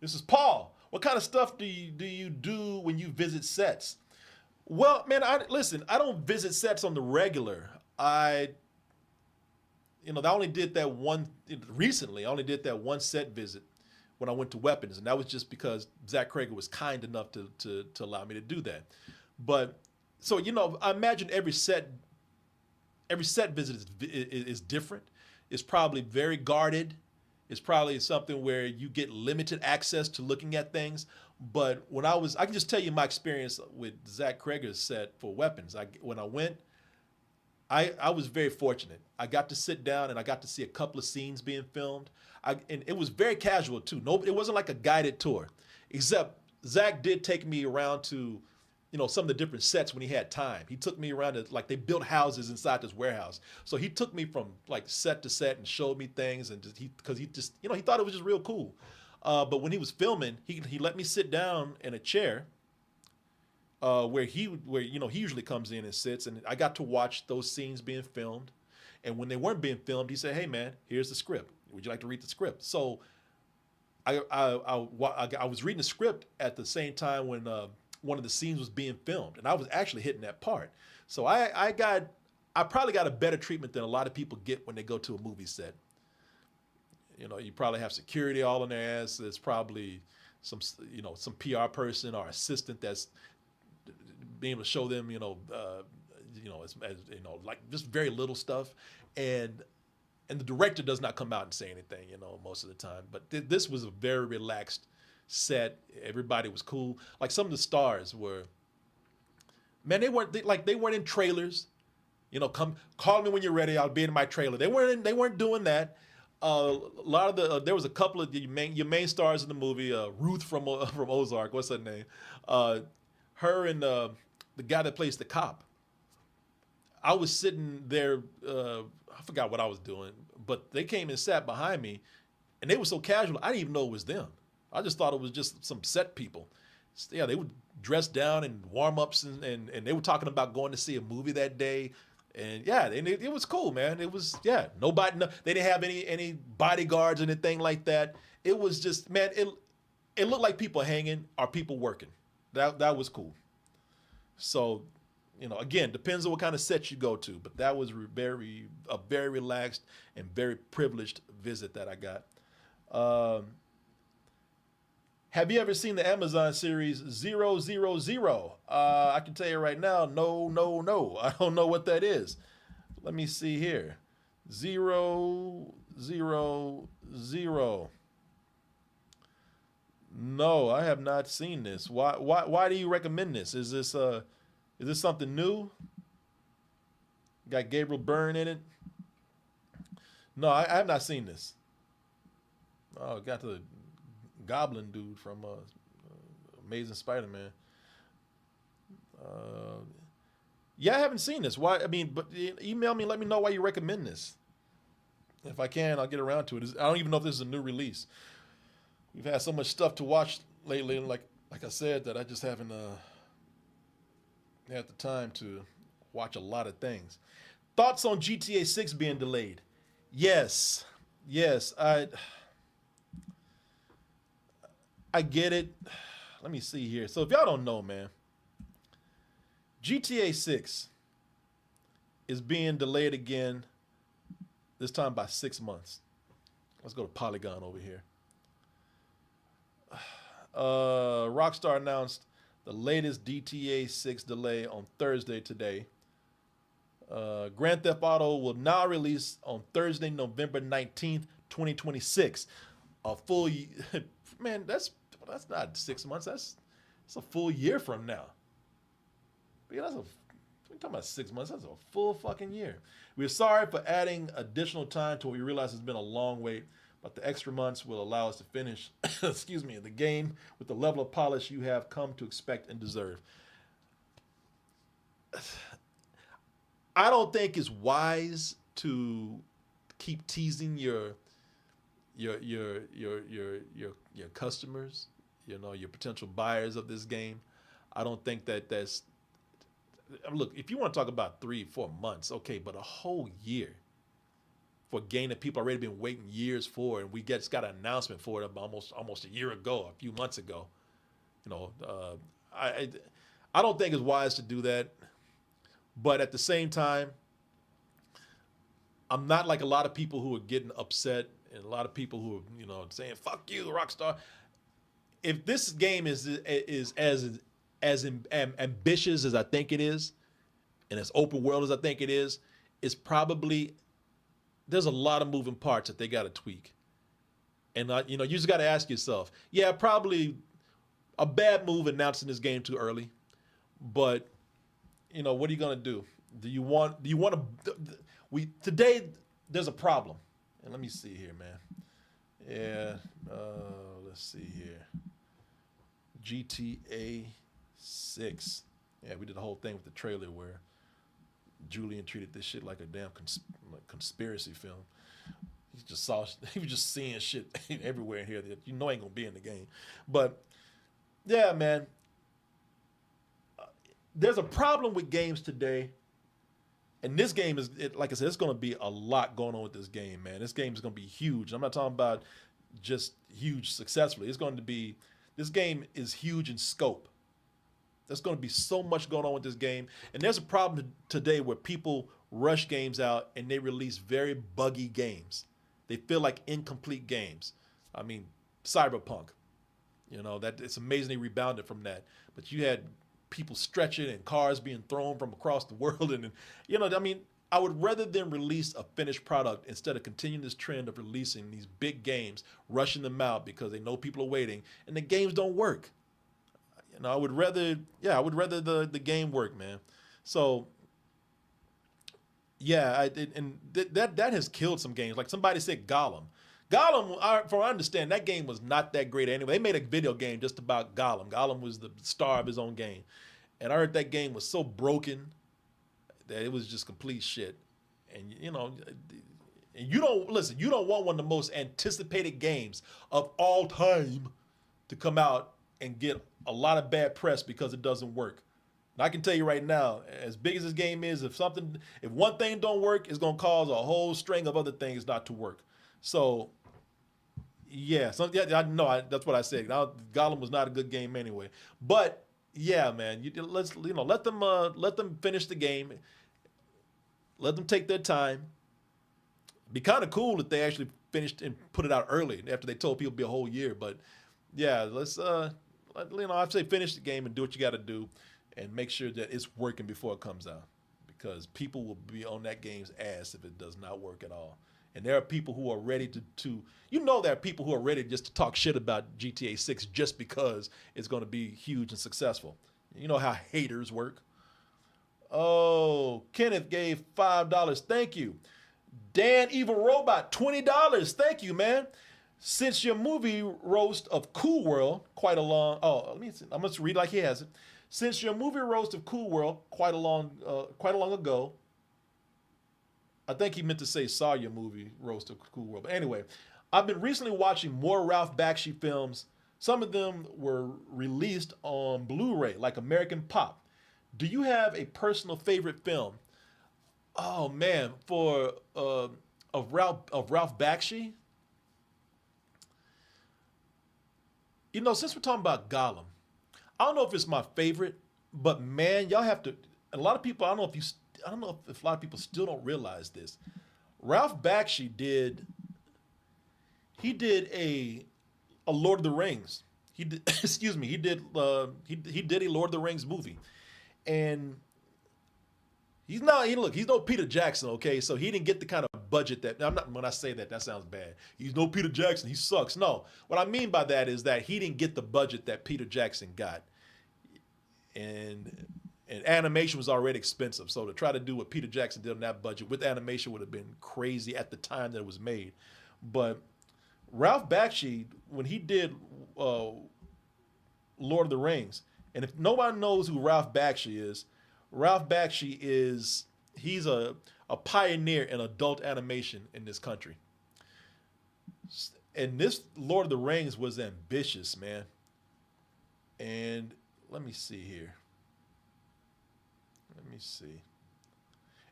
This is Paul. What kind of stuff do you do when you visit sets? Well, man, I don't visit sets on the regular. I only did that one recently. I only did that one set visit when I went to Weapons, and that was just because Zach Cregger was kind enough to allow me to do that. But so I imagine every set visit is different. It's probably very guarded. It's probably something where you get limited access to looking at things. But I can just tell you my experience with Zach Cregger's set for Weapons. When I went, I was very fortunate. I got to sit down and I got to see a couple of scenes being filmed. And it was very casual too. It wasn't like a guided tour, except Zach did take me around to some of the different sets when he had time. He took me around to, they built houses inside this warehouse. So he took me from set to set and showed me things, and he thought it was just real cool. But when he was filming, he let me sit down in a chair where he usually comes in and sits, and I got to watch those scenes being filmed. And when they weren't being filmed, he said, "Hey man, here's the script. Would you like to read the script?" So I was reading the script at the same time when one of the scenes was being filmed, and I was actually hitting that part. So I probably got a better treatment than a lot of people get when they go to a movie set. You probably have security all on their ass. There's probably some PR person or assistant that's being able to show them, as like just very little stuff, and the director does not come out and say anything, most of the time. But this was a very relaxed set. Everybody was cool. Like some of the stars were, man, they weren't in trailers. Come call me when you're ready. I'll be in my trailer. They weren't doing that. A lot of the there was a couple of your main stars in the movie. Ruth from Ozark. What's her name? Her and the guy that plays the cop. I was sitting there. I forgot what I was doing, but they came and sat behind me, and they were so casual. I didn't even know it was them. I just thought it was just some set people. Yeah, they would dress down and warm ups, and they were talking about going to see a movie that day. And yeah, it was cool, man. It was, yeah, nobody, they didn't have any bodyguards or anything like that. It was just, man, it looked like people hanging or people working. That was cool. So, again, depends on what kind of set you go to, but that was a very relaxed and very privileged visit that I got. Have you ever seen the Amazon series 000? I can tell you right now, no. I don't know what that is. Let me see here. 000. No, I have not seen this. Why do you recommend this? Is this something new? Got Gabriel Byrne in it? No, I have not seen this. Oh, got the Goblin dude from Amazing Spider-Man. Yeah, I haven't seen this. Why? I mean, but email me and let me know why you recommend this. If I can, I'll get around to it. I don't even know if this is a new release. We've had so much stuff to watch lately, and like I said, that I just haven't had the time to watch a lot of things. Thoughts on GTA 6 being delayed? Yes, I get it. Let me see here. So if y'all don't know, man, GTA 6 is being delayed again, this time by 6 months. Let's go to Polygon over here. Rockstar announced the latest GTA 6 delay on Thursday today. Grand Theft Auto will now release on Thursday, November 19th, 2026. A full man, that's not 6 months. That's a full year from now. But yeah, we're talking about 6 months. That's a full fucking year. We're sorry for adding additional time to what we realize has been a long wait, but the extra months will allow us to finish, the game with the level of polish you have come to expect and deserve. I don't think it's wise to keep teasing your customers, your potential buyers of this game. I don't think that's. Look, if you want to talk about 3-4 months, okay, but a whole year for a game that people already been waiting years for, and we just got an announcement for it almost a year ago, a few months ago. I don't think it's wise to do that, but at the same time, I'm not like a lot of people who are getting upset and a lot of people who are, saying "fuck you, Rockstar." If this game is as ambitious as I think it is, and as open world as I think it is, it's probably there's a lot of moving parts that they got to tweak. And you just got to ask yourself, yeah, probably a bad move announcing this game too early, but what are you gonna do? Do you want to? Today there's a problem, and let me see here, man. Yeah, let's see here. GTA 6. Yeah, we did the whole thing with the trailer where Julian treated this shit like a damn conspiracy film. He was just seeing shit everywhere in here that ain't gonna be in the game. But yeah, man, there's a problem with games today. And this game is, like I said, it's going to be a lot going on with this game, man. This game is going to be huge. I'm not talking about just huge successfully. This game is huge in scope. There's going to be so much going on with this game. And there's a problem today where people rush games out and they release very buggy games. They feel like incomplete games. I mean, Cyberpunk, that it's amazingly rebounded from that. But you had people stretching and cars being thrown from across the world. And, you know, I mean, I would rather them release a finished product instead of continuing this trend of releasing these big games, rushing them out because they know people are waiting, and the games don't work. You know, I would rather the game work, man. So, yeah, that has killed some games. Like somebody said, Gollum. Gollum, from what I understand, that game was not that great anyway. They made a video game just about Gollum. Gollum was the star of his own game, and I heard that game was so broken that it was just complete shit. And you know, and you don't want one of the most anticipated games of all time to come out and get a lot of bad press because it doesn't work. And I can tell you right now, as big as this game is, if one thing don't work, it's gonna cause a whole string of other things not to work. So yeah, I know that's what I said. Now, Gollum was not a good game anyway. But yeah, man, let them finish the game. Let them take their time. It'd be kind of cool if they actually finished and put it out early after they told people it'd be a whole year. But yeah, I'd say finish the game and do what you got to do, and make sure that it's working before it comes out, because people will be on that game's ass if it does not work at all. And there are people who are ready there are people who are ready just to talk shit about GTA 6 just because it's going to be huge and successful. You know how haters work. Oh, Kenneth gave $5. Thank you. Dan Evil Robot, $20. Thank you, man. Since your movie roast of Cool World, let me see. I'm going to read like he has it. Since your movie roast of Cool World, quite a long ago, I think he meant to say saw your movie roast of Cool World. But anyway, I've been recently watching more Ralph Bakshi films. Some of them were released on Blu-ray, like American Pop. Do you have a personal favorite film? Oh man, of Ralph Bakshi. You know, since we're talking about Gollum, I don't know if it's my favorite, but man, y'all have to. A lot of people, I don't know if a lot of people still don't realize this. Ralph Bakshi did a Lord of the Rings. He did he did a Lord of the Rings movie. And he's no Peter Jackson, okay? So he didn't get the kind of budget when I say that sounds bad. He's no Peter Jackson, he sucks. No, what I mean by that is that he didn't get the budget that Peter Jackson got. And animation was already expensive. So to try to do what Peter Jackson did on that budget with animation would have been crazy at the time that it was made. But Ralph Bakshi, when he did Lord of the Rings, and if nobody knows who Ralph Bakshi is, he's a pioneer in adult animation in this country. And this Lord of the Rings was ambitious, man. And let me see here.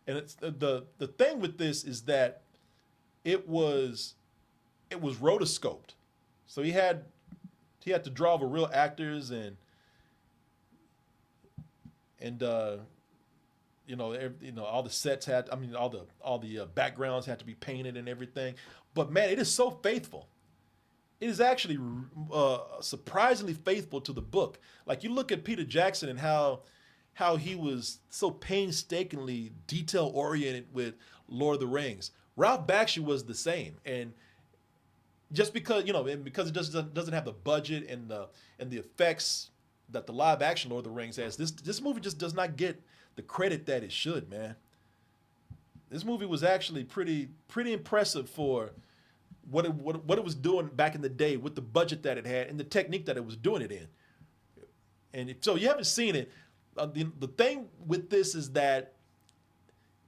And it's the thing with this is that it was rotoscoped. So he had to draw over real actors and all the sets all the backgrounds had to be painted and everything. But man, it is so faithful. It is actually surprisingly faithful to the book. Like you look at Peter Jackson and how he was so painstakingly detail oriented with Lord of the Rings. Ralph Bakshi was the same, and just because it doesn't have the budget and the effects that the live action Lord of the Rings has, this movie just does not get the credit that it should, man. This movie was actually pretty impressive for what it was doing back in the day with the budget that it had and the technique that it was doing it in. And so you haven't seen it. The thing with this is that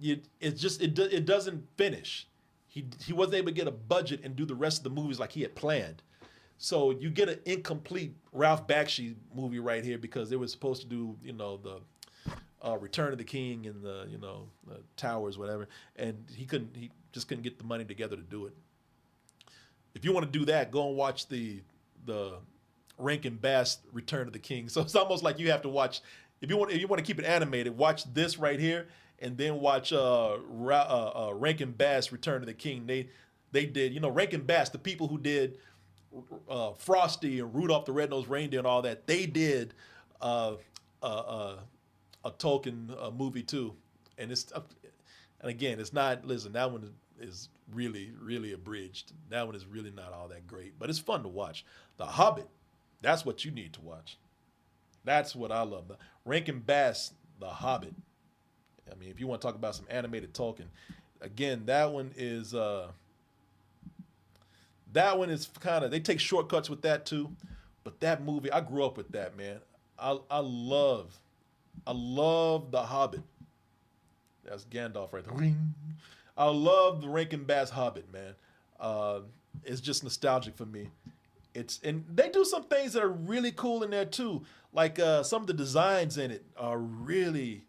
it doesn't finish. He wasn't able to get a budget and do the rest of the movies like he had planned. So you get an incomplete Ralph Bakshi movie right here because they were supposed to do, the Return of the King and the Towers, whatever, and he just couldn't get the money together to do it. If you want to do that, go and watch the Rankin Bass Return of the King. So it's almost like you have to watch. If you want to keep it animated, watch this right here, and then watch Rankin Bass Return of the King. They did, Rankin Bass, the people who did Frosty and Rudolph the Red-Nosed Reindeer and all that, they did a Tolkien movie too, and and again, it's not. Listen, that one is really, really abridged. That one is really not all that great, but it's fun to watch. The Hobbit, that's what you need to watch. That's what I love. Rankin Bass, The Hobbit. I mean, if you want to talk about some animated Tolkien, again, that one is kind of, they take shortcuts with that too. But that movie, I grew up with that, man. I love The Hobbit. That's Gandalf right there. Ring. I love the Rankin Bass Hobbit, man. It's just nostalgic for me. And they do some things that are really cool in there too. Like some of the designs in it are really,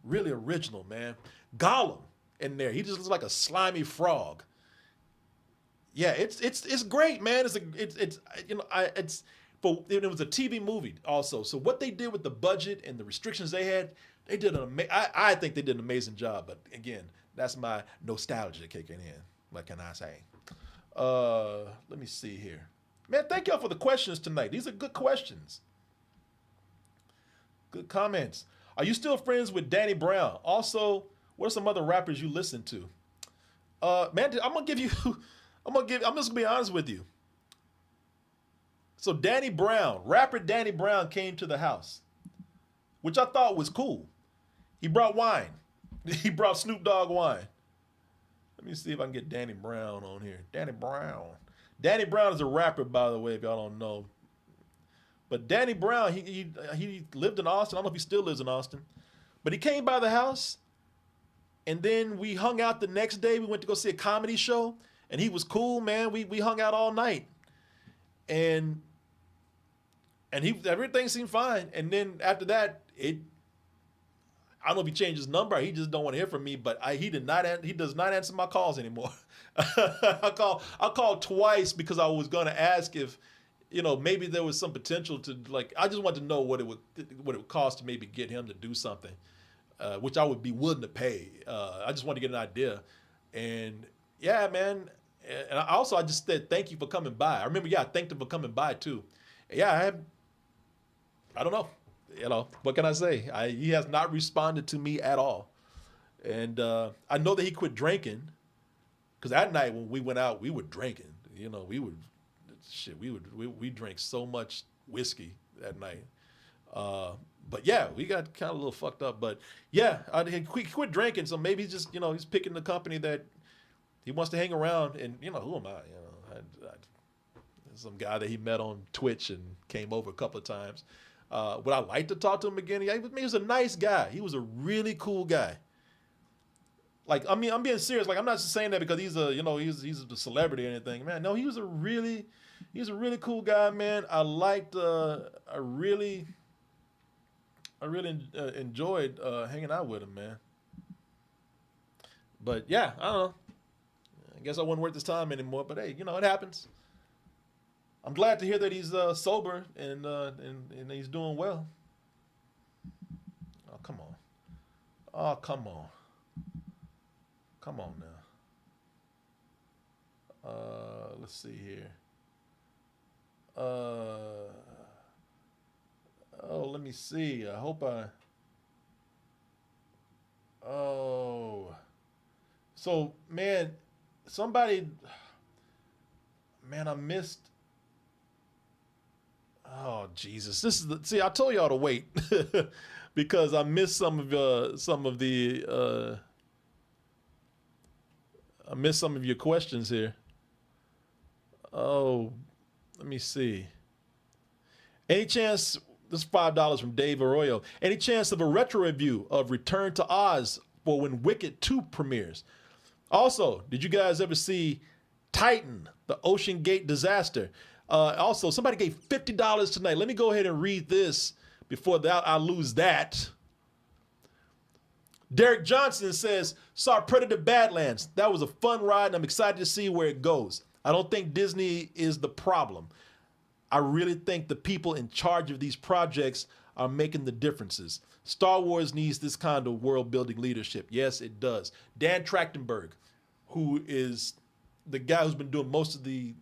really original, man. Gollum in there, he just looks like a slimy frog. Yeah, it's great, man. It was a TV movie also. So what they did with the budget and the restrictions they had, they did I think they did an amazing job. But again, that's my nostalgia kicking in. What can I say? Let me see here. Man, thank y'all for the questions tonight. These are good questions. Good comments. Are you still friends with Danny Brown? Also, what are some other rappers you listen to? Man, I'm just gonna be honest with you. So rapper Danny Brown came to the house, which I thought was cool. He brought wine. He brought Snoop Dogg wine. Let me see if I can get Danny Brown on here. Danny Brown. Danny Brown is a rapper, by the way, if y'all don't know. But Danny Brown, he lived in Austin. I don't know if he still lives in Austin. But he came by the house, and then we hung out the next day. We went to go see a comedy show, and he was cool, man. We hung out all night. And everything seemed fine. And then after that, I don't know if he changed his number. He just don't want to hear from me. But he does not answer my calls anymore. I called twice because I was going to ask if, maybe there was some potential to, like, I just wanted to know what it would cost to maybe get him to do something, which I would be willing to pay. I just wanted to get an idea. And yeah, man. And I just said thank you for coming by. I remember, I thanked him for coming by too. Yeah, I don't know. What can I say? He has not responded to me at all. And I know that he quit drinking, because that night when we went out, we were drinking. We drank so much whiskey that night. But yeah, we got kind of a little fucked up. But yeah, he quit drinking, so maybe he's just, he's picking the company that he wants to hang around. And who am I? Some guy that he met on Twitch and came over a couple of times. Would I like to talk to him again? He was a nice guy. He was a really cool guy. Like, I mean, I'm being serious. Like, I'm not just saying that because he's a celebrity or anything. Man, no, he was a really cool guy, man. I really enjoyed hanging out with him, man. But yeah, I don't know. I guess I wasn't worth his time anymore. But hey, it happens. I'm glad to hear that he's sober and he's doing well. Oh, come on. Oh, come on. Come on now. Let's see here. Let me see. I hope so, man, I missed. Oh, Jesus. See, I told y'all to wait because I missed some of your questions here. Oh, let me see. Any chance, this is $5 from Dave Arroyo, any chance of a retro review of Return to Oz for when Wicked 2 premieres? Also, did you guys ever see Titan, the Ocean Gate disaster? Also, somebody gave $50 tonight. Let me go ahead and read this before I lose that. Derek Johnson says, saw Predator Badlands. That was a fun ride, and I'm excited to see where it goes. I don't think Disney is the problem. I really think the people in charge of these projects are making the differences. Star Wars needs this kind of world-building leadership. Yes, it does. Dan Trachtenberg, who is the guy who's been doing most of the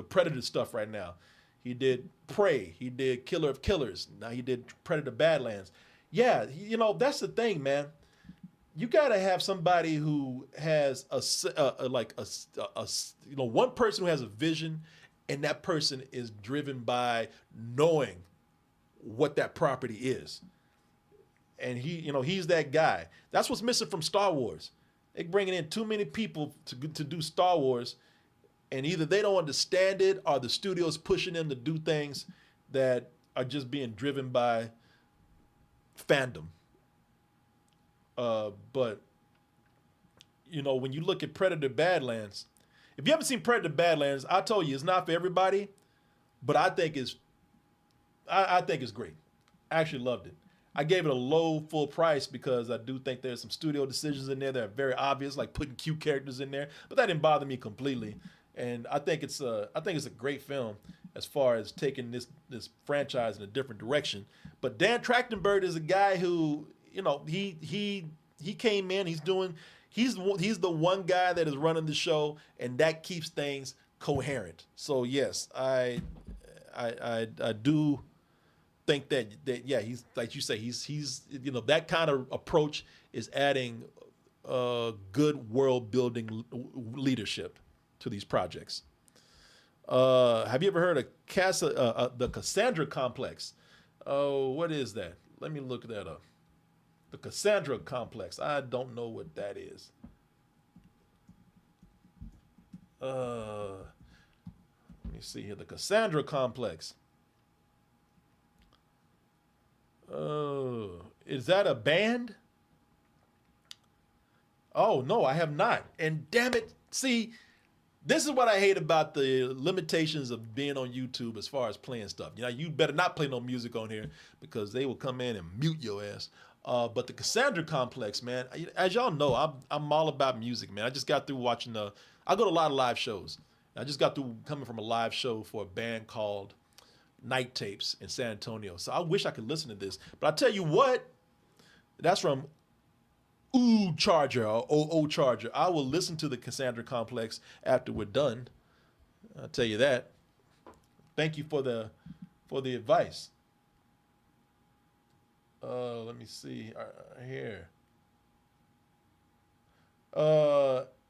Predator stuff right now. He did Prey. He did Killer of Killers. Now he did Predator Badlands. Yeah, you know, that's the thing, man. You got to have somebody who has one person who has a vision, and that person is driven by knowing what that property is. And he's that guy. That's what's missing from Star Wars. They're bringing in too many people to do Star Wars, and either they don't understand it or the studio's pushing them to do things that are just being driven by fandom. But when you look at Predator Badlands, if you haven't seen Predator Badlands, I told you it's not for everybody, but I think it's great. I actually loved it. I gave it a low full price because I do think there's some studio decisions in there that are very obvious, like putting cute characters in there, but that didn't bother me completely. And I think it's a great film as far as taking this franchise in a different direction. But Dan Trachtenberg is a guy who, he came in, he's the one guy that is running the show, and that keeps things coherent. So yes, I do think that yeah, he's, like you say, he's that kind of approach is adding good world building leadership to these projects. Have you ever heard of the Cassandra Complex? Oh, what is that? Let me look that up. The Cassandra Complex. I don't know what that is. Let me see here. The Cassandra Complex. Is that a band? Oh, no, I have not. And damn it. See, this is what I hate about the limitations of being on YouTube as far as playing stuff. You better not play no music on here because they will come in and mute your ass. But the Cassandra Complex, man, as y'all know, I'm all about music, man. I just got through watching I go to a lot of live shows. I just got through coming from a live show for a band called Night Tapes in San Antonio. So I wish I could listen to this. But I tell you what, that's from Ooh Charger or OO Charger. I will listen to the Cassandra Complex after we're done. I'll tell you that. Thank you for the advice. Let me see here.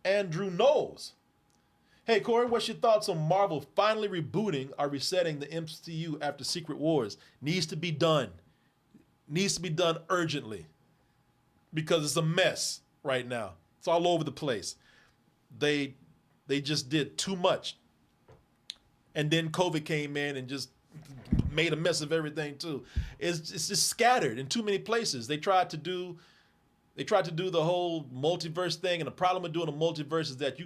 Andrew Knowles. Hey, Corey, what's your thoughts on Marvel finally rebooting or resetting the MCU after Secret Wars? Needs to be done. Needs to be done urgently because it's a mess right now. It's all over the place. They just did too much. And then COVID came in and just made a mess of everything too. It's just scattered in too many places. They tried to do the whole multiverse thing, and the problem with doing a multiverse is that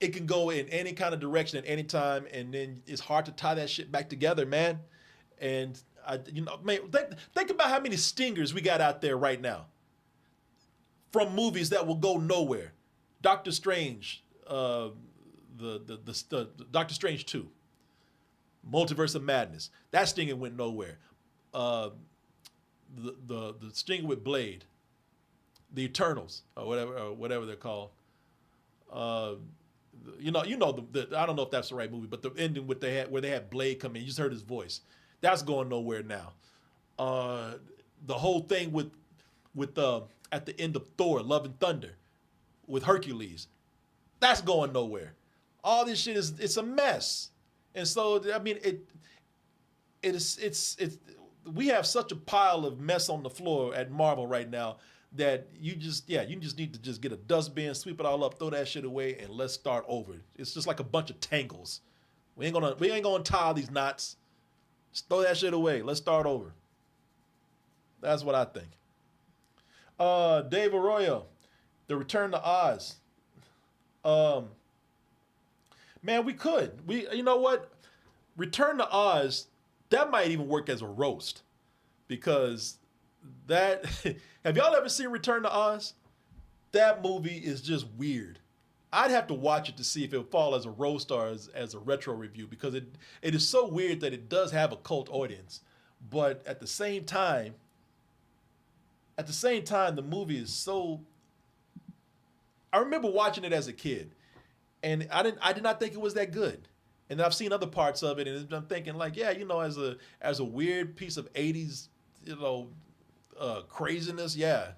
it can go in any kind of direction at any time, and then it's hard to tie that shit back together, man. And think about how many stingers we got out there right now from movies that will go nowhere. Doctor Strange, the Doctor Strange 2, Multiverse of Madness. That stinger went nowhere. The stinger with Blade, the Eternals, or whatever they're called. I don't know if that's the right movie, but the ending where they had Blade come in, you just heard his voice. That's going nowhere now. The whole thing with at the end of Thor: Love and Thunder with Hercules, that's going nowhere. All this shit it's a mess. And so I mean we have such a pile of mess on the floor at Marvel right now that you just need to just get a dustbin, sweep it all up, throw that shit away, and let's start over. It's just like a bunch of tangles. We ain't gonna tie all these knots. Just throw that shit away. Let's start over. That's what I think. Dave Arroyo, The Return to Oz. Man, we could. You know what? Return to Oz, that might even work as a roast. Because that have y'all ever seen Return to Oz? That movie is just weird. I'd have to watch it to see if it would fall as a roast or as a retro review, because it is so weird that it does have a cult audience. But at the same time, the movie is so. I remember watching it as a kid, and I did not think it was that good. And I've seen other parts of it, and I'm thinking like, yeah, as a weird piece of '80s, craziness, yeah.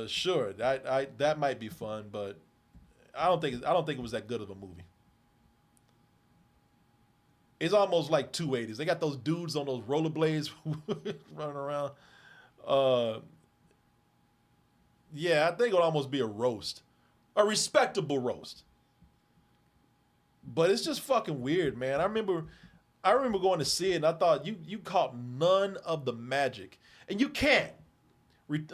Sure, that might be fun, but I don't think it was that good of a movie. It's almost like 280s. They got those dudes on those rollerblades running around. Yeah, I think it would almost be a roast, a respectable roast. But it's just fucking weird, man. I remember going to see it, and I thought you caught none of the magic, and you can't. Wicked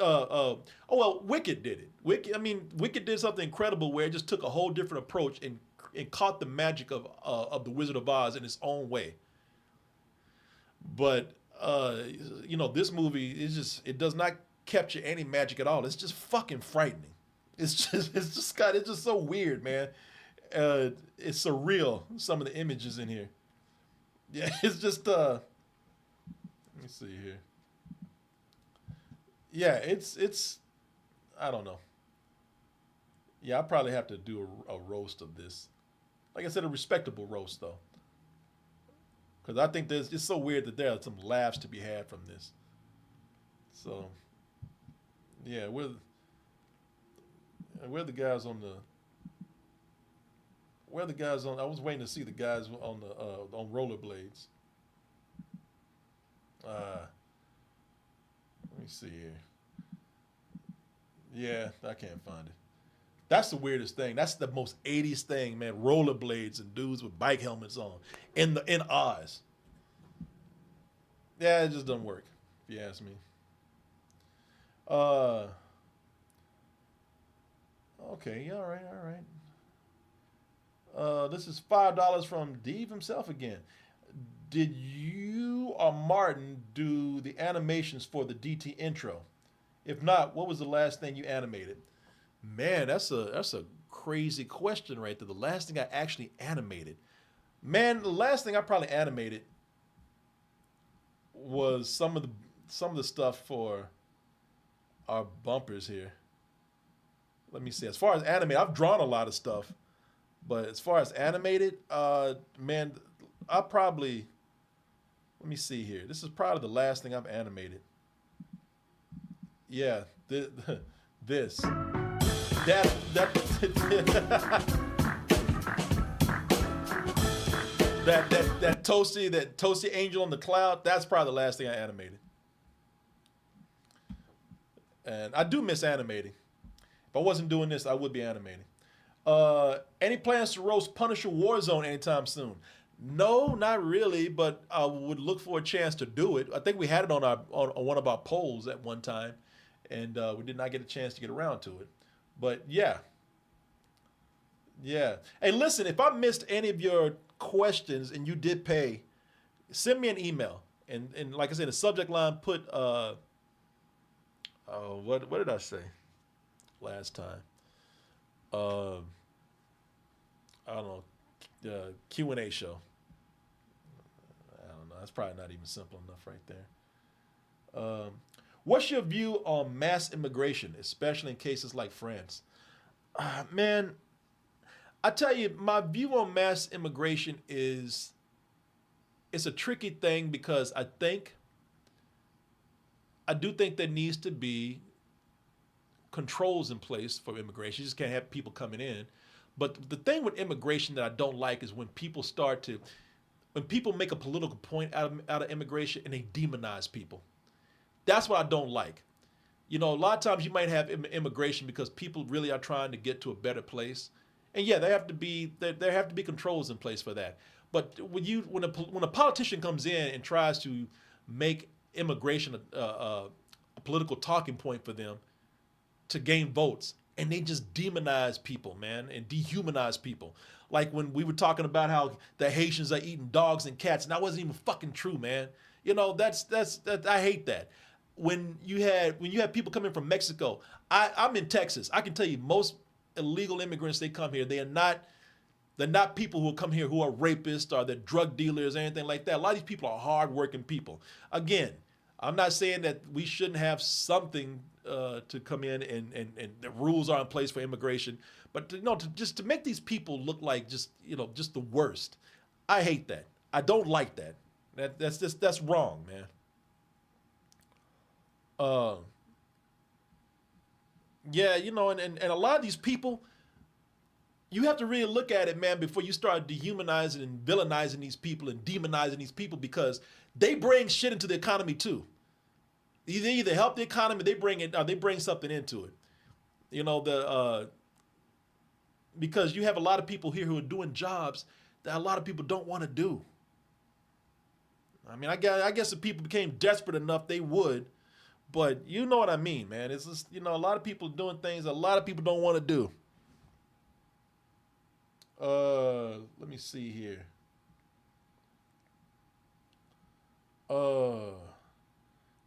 did it. Wicked did something incredible where it just took a whole different approach and caught the magic of the Wizard of Oz in its own way. But this movie it does not capture any magic at all. It's just fucking frightening. It's just so weird, man. It's surreal, some of the images in here. Yeah, it's just let me see here. Yeah, it's I don't know. Yeah, I probably have to do a roast of this. Like I said, a respectable roast though. Because I think it's so weird that there are some laughs to be had from this. So yeah, we're the guys on the I was waiting to see the guys on the on rollerblades. Let me see here. Yeah, I can't find it. That's the weirdest thing. That's the most 80s thing, man. Rollerblades and dudes with bike helmets on in Oz. Yeah, it just doesn't work, if you ask me. Okay, all right. This is $5 from Dave himself again. Did you or Martin do the animations for the DT intro? If not, what was the last thing you animated? Man, that's a crazy question right there. The last thing I actually animated. Man, the last thing I probably animated was some of the stuff for our bumpers here. Let me see. As far as animated, I've drawn a lot of stuff. But as far as animated, man, I probably, let me see here. This is probably the last thing I've animated. Yeah, this. That toasty angel on the cloud, that's probably the last thing I animated. And I do miss animating. If I wasn't doing this, I would be animating. Any plans to roast Punisher Warzone anytime soon? No, not really, but I would look for a chance to do it. I think we had it on one of our polls at one time, and we did not get a chance to get around to it. But yeah. Hey, listen, if I missed any of your questions and you did pay, send me an email. And like I said, the subject line put what did I say last time? I don't know, Q&A show. I don't know. That's probably not even simple enough right there. What's your view on mass immigration, especially in cases like France? Man, I tell you, my view on mass immigration is it's a tricky thing because I do think there needs to be controls in place for immigration. You just can't have people coming in. But the thing with immigration that I don't like is when people make a political point out of immigration and they demonize people. That's what I don't like. You know, a lot of times you might have immigration because people really are trying to get to a better place. And yeah, there have to be controls in place for that. But when a politician comes in and tries to make immigration a political talking point for them to gain votes, and they just demonize people, man, and dehumanize people. Like when we were talking about how the Haitians are eating dogs and cats, and that wasn't even fucking true, man. You know, that's I hate that. When you have people coming from Mexico, I'm in Texas. I can tell you most illegal immigrants, they come here, they're not people who come here who are rapists or they're drug dealers or anything like that. A lot of these people are hardworking people. Again, I'm not saying that we shouldn't have something to come in and the rules are in place for immigration, but to make these people look like just the worst. I hate that. I don't like that. That's wrong, man. Yeah, and a lot of these people, you have to really look at it, man, before you start dehumanizing and villainizing these people and demonizing these people, because they bring shit into the economy too. They either help the economy, they bring something into it. Because you have a lot of people here who are doing jobs that a lot of people don't want to do. I mean, I guess if people became desperate enough, they would. But you know what I mean, man. It's just, a lot of people doing things a lot of people don't want to do. Let me see here.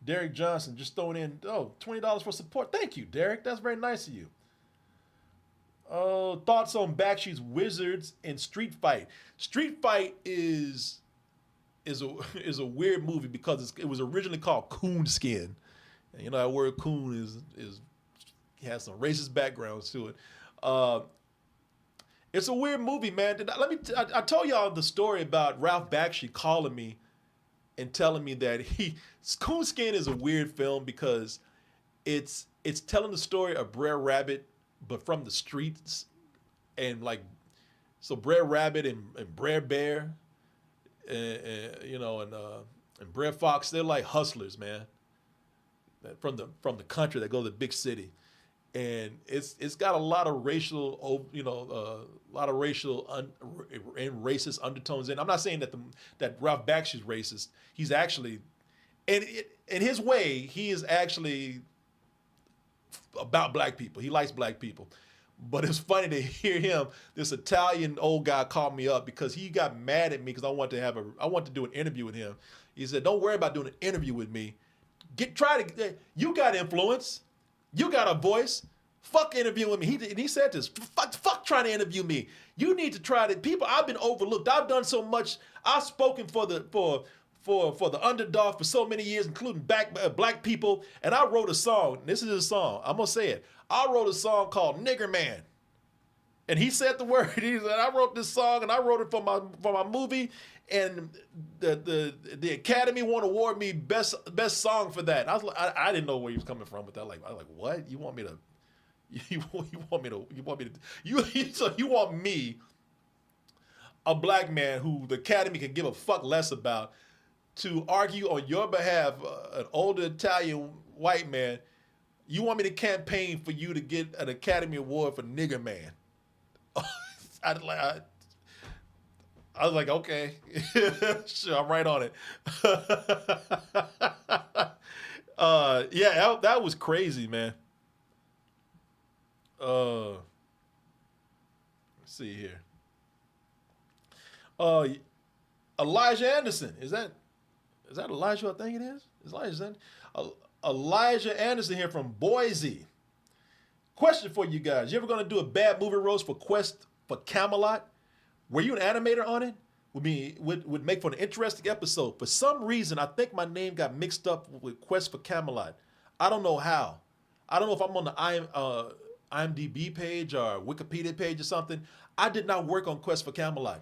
Derek Johnson just throwing in, $20 for support. Thank you, Derek. That's very nice of you. Thoughts on Bakshi's Wizards and Street Fight. Street Fight is a weird movie because it was originally called Coonskin. And that word coon has some racist backgrounds to it. It's a weird movie, man. I told y'all the story about Ralph Bakshi calling me and telling me that Coonskin is a weird film because it's telling the story of Brer Rabbit, but from the streets, and so Brer Rabbit and Brer Bear, and Brer Fox, they're like hustlers, man. From the country that go to the big city, and it's got a lot of racial, and racist undertones in. I'm not saying that Ralph Bakshi's racist. He's actually, in his way, he is actually about black people. He likes black people. But it's funny to hear him, this Italian old guy, call me up because he got mad at me because I wanted to do an interview with him. He said, "Don't worry about doing an interview with me. You got influence. You got a voice. Fuck interviewing me." He said this. Fuck trying to interview me. You need to try to. People, I've been overlooked. I've done so much. I've spoken for the underdog for so many years, including black people. And I wrote a song. This is a song. I'm gonna say it. I wrote a song called "Nigger Man." And he said the word. He said, "I wrote this song and I wrote it for my movie, and the Academy won award me best song for that." And I was like, I didn't know where he was coming from with that. I was like, what? You want me to a black man who the Academy can give a fuck less about, to argue on your behalf, an older Italian white man? You want me to campaign for you to get an Academy Award for Nigger Man? I was like, okay, sure, I'm right on it. Yeah, that was crazy, man. Let's see here. Elijah Anderson, is that Elijah? I think it is. Is Elijah Elijah Anderson here from Boise. Question for you guys: you ever gonna do a bad movie roast for Quest for Camelot? Were you an animator on it? Would make for an interesting episode. For some reason, I think my name got mixed up with Quest for Camelot. I don't know how. I don't know if I'm on the IMDb page or Wikipedia page or something. I did not work on Quest for Camelot.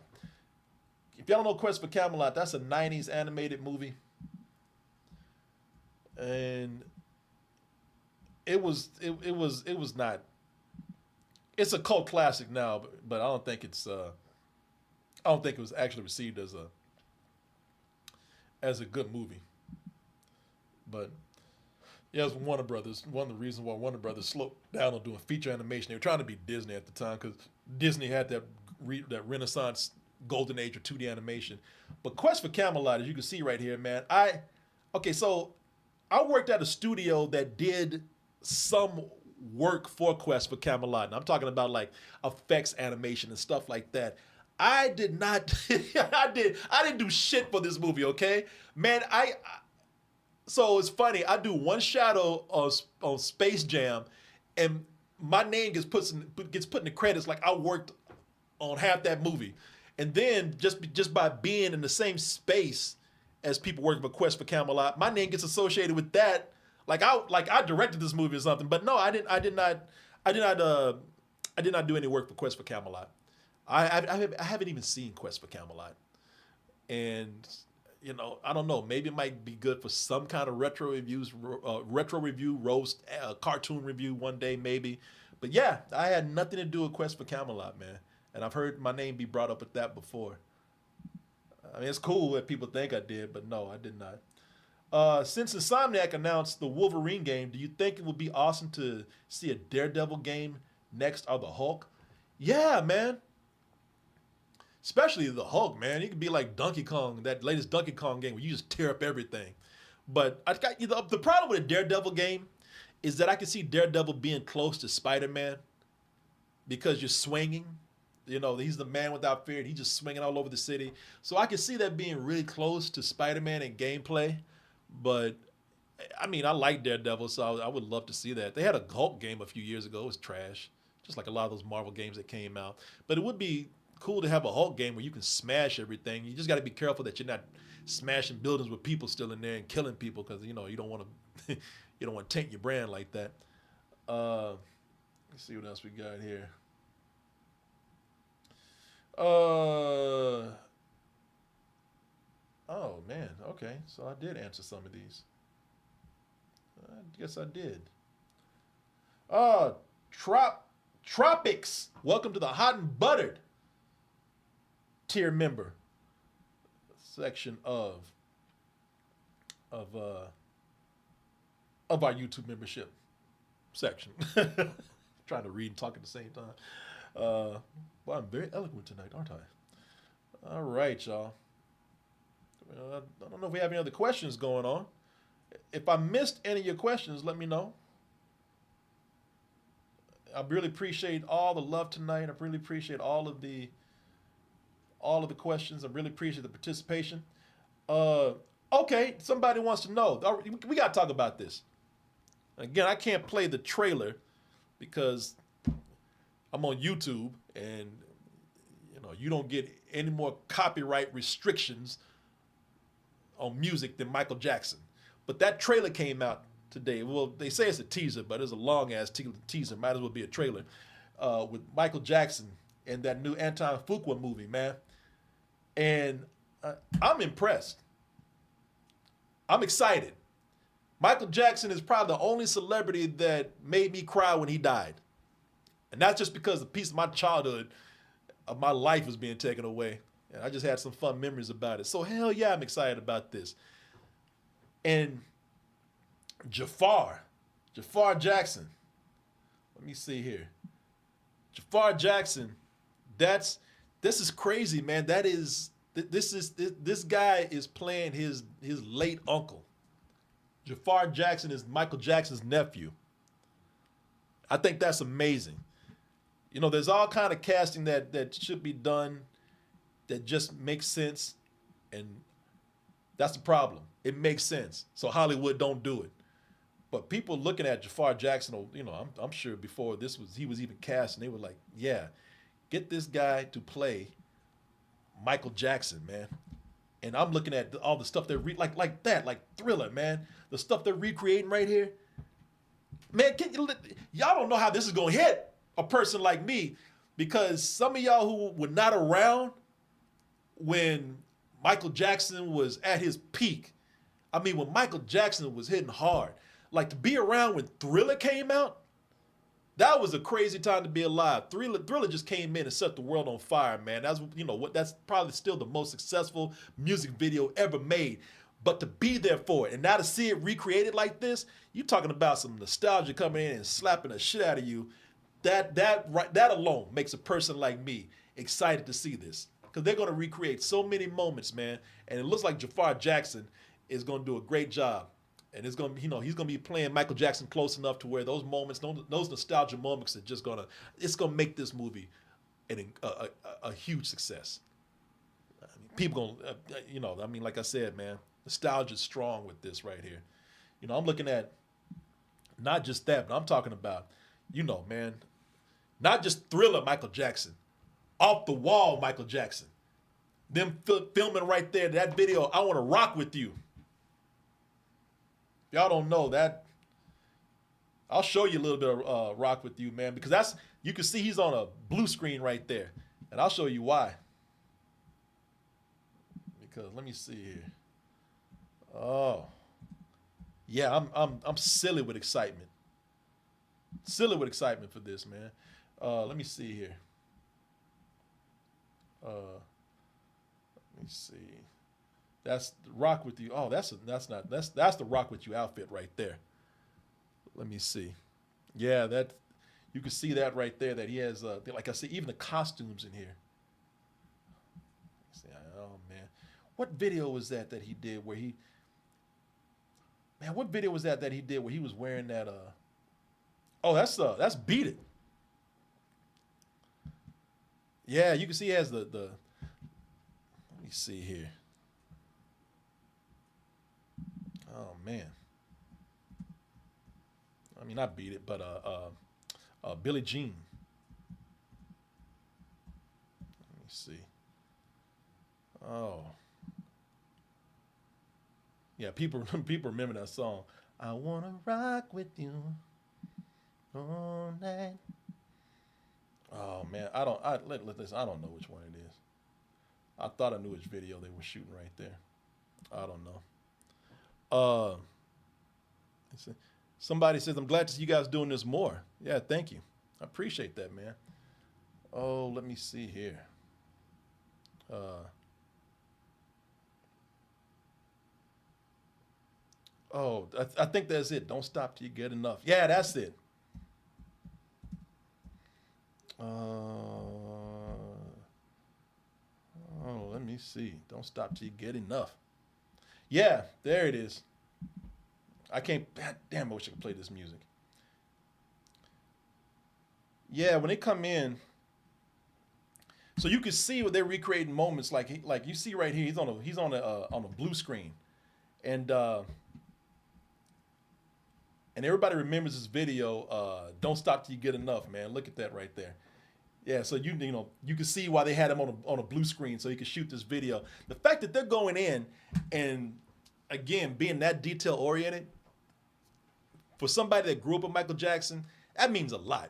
If y'all don't know Quest for Camelot, that's a 90s animated movie. And it was not. It's a cult classic now, but I don't think it was actually received as a good movie. But yeah, it was Warner Brothers. One of the reasons why Warner Brothers slowed down on doing feature animation, they were trying to be Disney at the time because Disney had that Renaissance golden age of 2D animation. But Quest for Camelot, as you can see right here, man, so I worked at a studio that did some work for Quest for Camelot. And I'm talking about like effects animation and stuff like that. I did not, I didn't do shit for this movie, okay? Man, so it's funny, I do one shadow on Space Jam, and my name gets put in the credits like I worked on half that movie. And then just by being in the same space as people working for Quest for Camelot. My name gets associated with that. Like I directed this movie or something, but no, I did not do any work for Quest for Camelot. I haven't even seen Quest for Camelot, and I don't know. Maybe it might be good for some kind of retro review roast, cartoon review one day, maybe. But yeah, I had nothing to do with Quest for Camelot, man. And I've heard my name be brought up with that before. I mean, it's cool if people think I did, but no, I did not. Since Insomniac announced the Wolverine game, do you think it would be awesome to see a Daredevil game next, or the Hulk? Yeah, man. Especially the Hulk, man. It could be like Donkey Kong, that latest Donkey Kong game where you just tear up everything. But the problem with a Daredevil game is that I can see Daredevil being close to Spider-Man because you're swinging. He's the man without fear, and he's just swinging all over the city. So I can see that being really close to Spider-Man in gameplay. But, I mean, I like Daredevil, so I would love to see that. They had a Hulk game a few years ago. It was trash, just like a lot of those Marvel games that came out. But it would be cool to have a Hulk game where you can smash everything. You just got to be careful that you're not smashing buildings with people still in there and killing people, because, you don't want to you don't want to taint your brand like that. Let's see what else we got here. Oh man, okay, so I did answer some of these. I guess I did. Tropics, welcome to the Hot and Buttered tier member section of our YouTube membership section. Trying to read and talk at the same time. Well, I'm very eloquent tonight, aren't I? All right, y'all. I don't know if we have any other questions going on. If I missed any of your questions, let me know. I really appreciate all the love tonight. I really appreciate all of the questions. I really appreciate the participation. Okay, somebody wants to know. We got to talk about this. Again, I can't play the trailer because I'm on YouTube, and you don't get any more copyright restrictions on music than Michael Jackson. But that trailer came out today. Well, they say it's a teaser, but it's a long-ass teaser. Might as well be a trailer with Michael Jackson and that new Anton Fuqua movie, man. And I'm impressed. I'm excited. Michael Jackson is probably the only celebrity that made me cry when he died. And that's just because a piece of my childhood, of my life, was being taken away. And I just had some fun memories about it. So hell yeah, I'm excited about this. And Jafar Jackson. Let me see here. Jafar Jackson, this is crazy, man. This guy is playing his late uncle. Jafar Jackson is Michael Jackson's nephew. I think that's amazing. There's all kind of casting that should be done that just makes sense, and that's the problem. It makes sense. So Hollywood don't do it. But people looking at Jafar Jackson, I'm sure before he was even cast, and they were like, yeah, get this guy to play Michael Jackson, man. And I'm looking at all the stuff they're like Thriller, man. The stuff they're recreating right here. Man, y'all don't know how this is gonna hit a person like me, because some of y'all who were not around when Michael Jackson was at his peak. I mean, when Michael Jackson was hitting hard, like, to be around when Thriller came out, that was a crazy time to be alive. Thriller just came in and set the world on fire, man. That's probably still the most successful music video ever made. But to be there for it and now to see it recreated like this, you talking about some nostalgia coming in and slapping the shit out of you. That alone makes a person like me excited to see this, because they're going to recreate so many moments, man. And it looks like Jafar Jackson is going to do a great job. And it's going to, he's going to be playing Michael Jackson close enough to where those moments, those nostalgia moments are just it's going to make this movie a huge success. I mean, people going to, like I said, man, nostalgia is strong with this right here. I'm looking at not just that, but I'm talking about, man, not just Thriller Michael Jackson, off the wall Michael Jackson. them filming right there, that video, I Want to Rock With You. Y'all don't know that. I'll show you a little bit of Rock With You, man, because you can see he's on a blue screen right there. And I'll show you why. Because let me see here. Oh. Yeah, I'm silly with excitement. Silly with excitement for this, man. Let me see here. Let me see. That's Rock With You. Oh, that's the Rock With You outfit right there. Let me see. Yeah, that you can see that right there. That he has, like I said, even the costumes in here. Oh man, what video was that he did where he? Man, what video was that he did where he was wearing that? Oh, that's Beat It. Yeah, you can see he has the. Let me see here. Oh man. I mean, not Beat It, but Billie Jean. Let me see. Oh. Yeah, people remember that song. I wanna rock with you all night. Oh man, I don't know which one it is. I thought I knew which video they were shooting right there. I don't know. Somebody says, I'm glad to see you guys doing this more. Yeah, thank you. I appreciate that, man. Oh, let me see here. I think that's it. Don't stop till you get enough. Yeah, that's it. Let me see. Don't stop till you get enough. Yeah, there it is. I can't. Damn, I wish I could play this music. Yeah, when they come in, so you can see what they're recreating moments like you see right here. He's on a blue screen, and everybody remembers this video. Don't stop till you get enough, man. Look at that right there. Yeah, so you can see why they had him on a blue screen so he could shoot this video. The fact that they're going in and again being that detail oriented for somebody that grew up with Michael Jackson, that means a lot.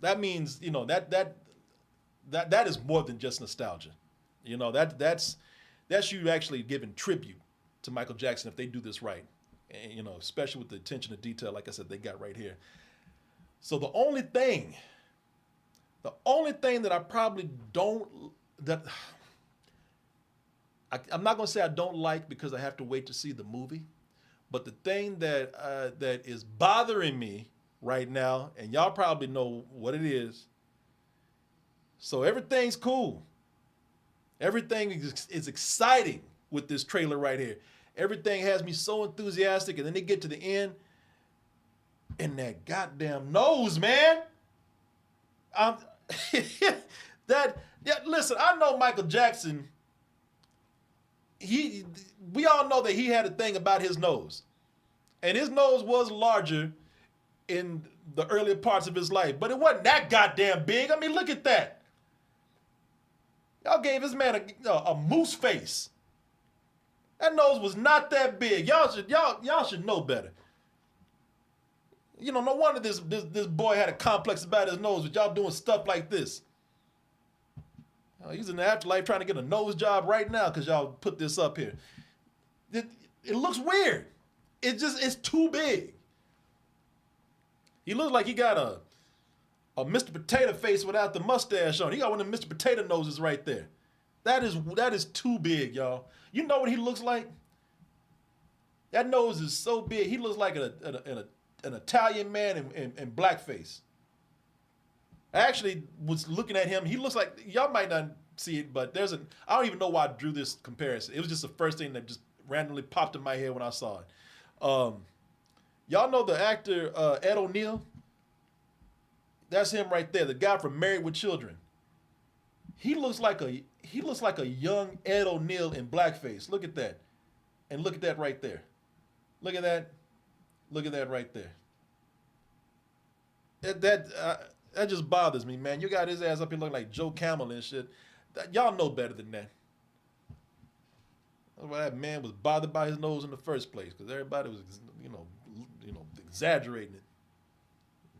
That means that is more than just nostalgia. That's you actually giving tribute to Michael Jackson if they do this right, and especially with the attention to detail, like I said, they got right here. So the only thing that I probably I'm not gonna say I don't like because I have to wait to see the movie, but the thing that is bothering me right now, and y'all probably know what it is. So everything's cool. Everything is exciting with this trailer right here. Everything has me so enthusiastic, and then they get to the end, and that goddamn nose, man. Listen, I know Michael Jackson. We all know that he had a thing about his nose, and his nose was larger in the earlier parts of his life, but it wasn't that goddamn big. I mean, look at that. Y'all gave this man a moose face. That nose was not that big. Y'all should know better. No wonder this boy had a complex about his nose, but y'all doing stuff like this. He's in the afterlife trying to get a nose job right now because y'all put this up here. It looks weird. It's too big. He looks like he got a Mr. Potato Face without the mustache on. He got one of the Mr. Potato noses right there. That is too big, y'all. You know what he looks like? That nose is so big. He looks like an Italian man in blackface. I actually was looking at him. He looks like, y'all might not see it, but I don't even know why I drew this comparison. It was just the first thing that just randomly popped in my head when I saw it. Y'all know the actor Ed O'Neill? That's him right there, the guy from Married with Children. He looks like a young Ed O'Neill in blackface. Look at that. And look at that right there. Look at that. Look at that right there. That just bothers me, man. You got his ass up here looking like Joe Camel and shit. Y'all know better than that. That's why that man was bothered by his nose in the first place, because everybody was, exaggerating it,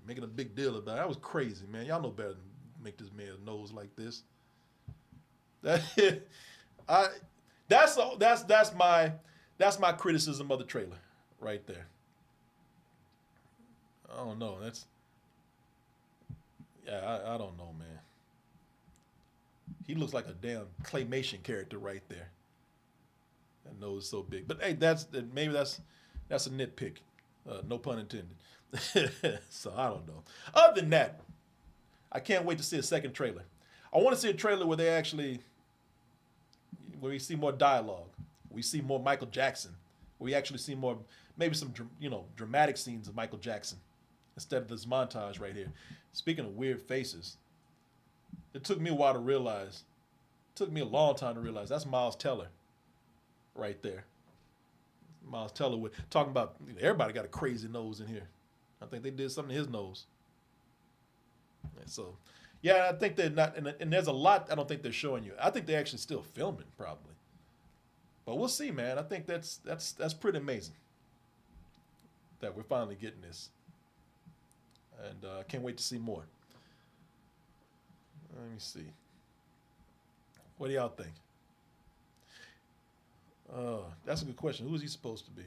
making a big deal about it. That was crazy, man. Y'all know better than make this man's nose like this. That's my criticism of the trailer right there. I don't know. I don't know, man. He looks like a damn claymation character right there. That nose is so big. But hey, maybe that's a nitpick. No pun intended. So I don't know. Other than that, I can't wait to see a second trailer. I want to see a trailer where we see more dialogue. We see more Michael Jackson. We actually see more, maybe some, dramatic scenes of Michael Jackson instead of this montage right here. Speaking of weird faces, it took me a while to realize, took me a long time to realize that's Miles Teller right there. Miles Teller talking about, everybody got a crazy nose in here. I think they did something to his nose. And so, yeah, I think they're not, and there's a lot I don't think they're showing you. I think they're actually still filming probably. But we'll see, man. I think that's pretty amazing that we're finally getting this. And I can't wait to see more. Let me see. What do y'all think? That's a good question. Who is he supposed to be?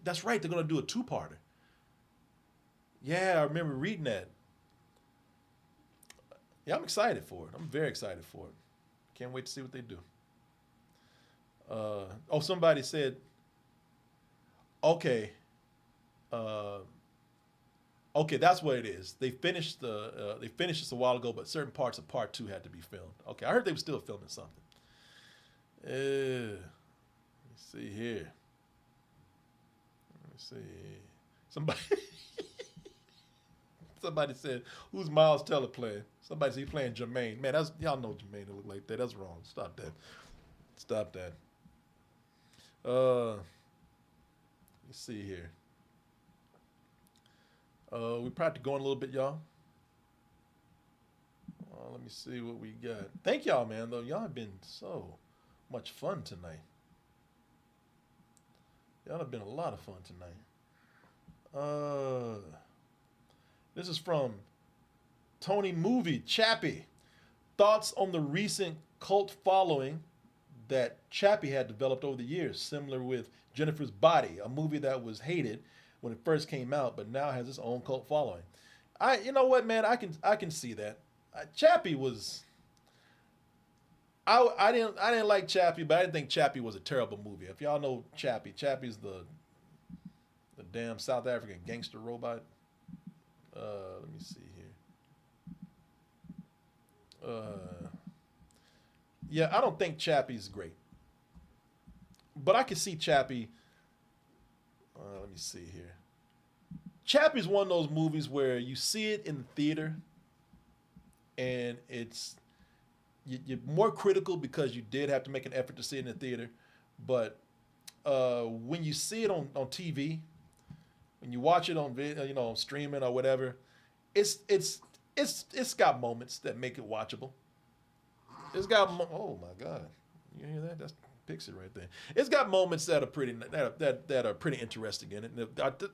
That's right. They're gonna do a two-parter. Yeah, I remember reading that. Yeah, I'm excited for it. I'm very excited for it. Can't wait to see what they do. Somebody said, okay, that's what it is. They finished this a while ago, but certain parts of part 2 had to be filmed. Okay, I heard they were still filming something. Let me see here. Let me see. Somebody said, "Who's Miles Teller playing?" Somebody said he's playing Jermaine. Man, y'all know Jermaine to look like that. That's wrong. Stop that. Let's see here. We probably going a little bit, y'all. Let me see what we got. Thank y'all, man. Though y'all have been so much fun tonight. Y'all have been a lot of fun tonight. This is from Tony Movie Chappie. Thoughts on the recent cult following that Chappie had developed over the years, similar with Jennifer's Body, a movie that was hated when it first came out, but now has its own cult following. You know what, man? I can see that. Chappie was. I didn't like Chappie, but I didn't think Chappie was a terrible movie. If y'all know Chappie's the damn South African gangster robot. Let me see here. Yeah, I don't think Chappie's great, but I can see Chappie. Let me see here. Chappie's one of those movies where you see it in the theater, and you're more critical because you did have to make an effort to see it in the theater. But when you see it on TV, when you watch it on video, on streaming or whatever, it's got moments that make it watchable. It's got oh my God, you hear that? That's Pixie right there. It's got moments that are pretty interesting in it.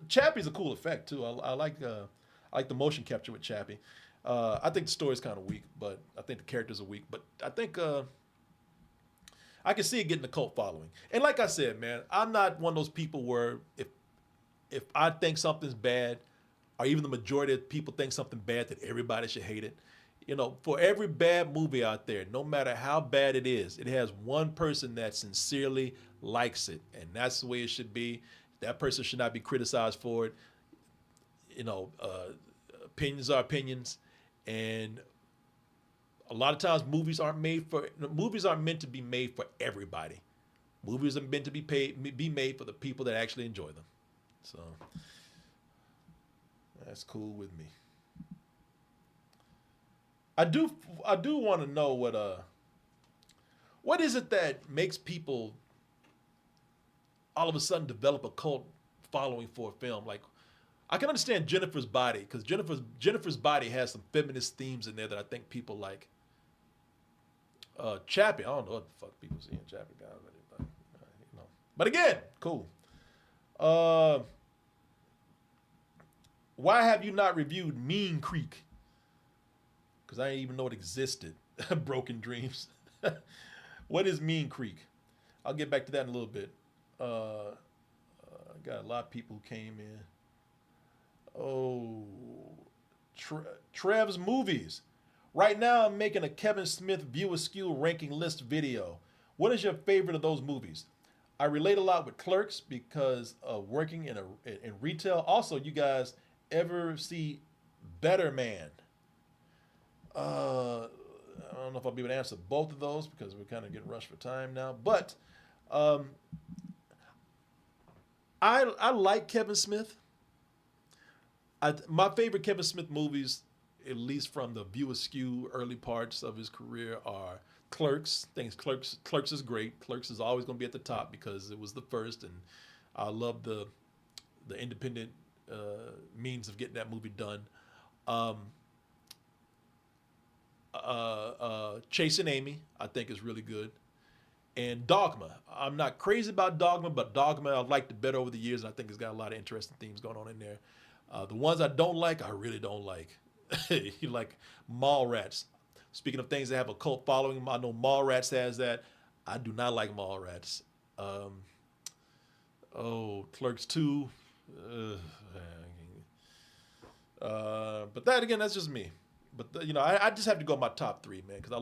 Chappie's a cool effect too. I like the motion capture with Chappie. I think the story's kind of weak, but I think the characters are weak. But I think I can see it getting a cult following. And like I said, man, I'm not one of those people where if I think something's bad, or even the majority of people think something bad, that everybody should hate it. For every bad movie out there, no matter how bad it is, it has one person that sincerely likes it, and that's the way it should be. That person should not be criticized for it. Opinions are opinions, and a lot of times movies aren't meant to be made for everybody. Movies are meant to be made for the people that actually enjoy them. So that's cool with me. I do want to know what is it that makes people all of a sudden develop a cult following for a film? Like, I can understand Jennifer's Body, because Jennifer's Body has some feminist themes in there that I think people like. Chappie. I don't know what the fuck people see in Chappie, guys, but you know. But again, cool. Why have you not reviewed Mean Creek? Because I didn't even know it existed. Broken Dreams. What is Mean Creek? I'll get back to that in a little bit. Got a lot of people who came in. Oh, Trev's Movies. Right now, I'm making a Kevin Smith View Askew ranking list video. What is your favorite of those movies? I relate a lot with Clerks because of working in retail. Also, you guys ever see Better Man? I don't know if I'll be able to answer both of those because we're kind of getting rushed for time now. But I like Kevin Smith. My favorite Kevin Smith movies, at least from the View Askew early parts of his career, are Clerks. Clerks is great. Clerks is always going to be at the top because it was the first, and I love the independent means of getting that movie done. Chasing Amy, I think, is really good. And Dogma. I'm not crazy about Dogma, but Dogma I've liked it better over the years, and I think it's got a lot of interesting themes going on in there. The ones I don't like, I really don't like. You like Mallrats. Speaking of things that have a cult following, I know Mallrats has that. I do not like Mallrats. Clerks 2. But that, again, that's just me. But, you know, I just have to go my top three, man, because I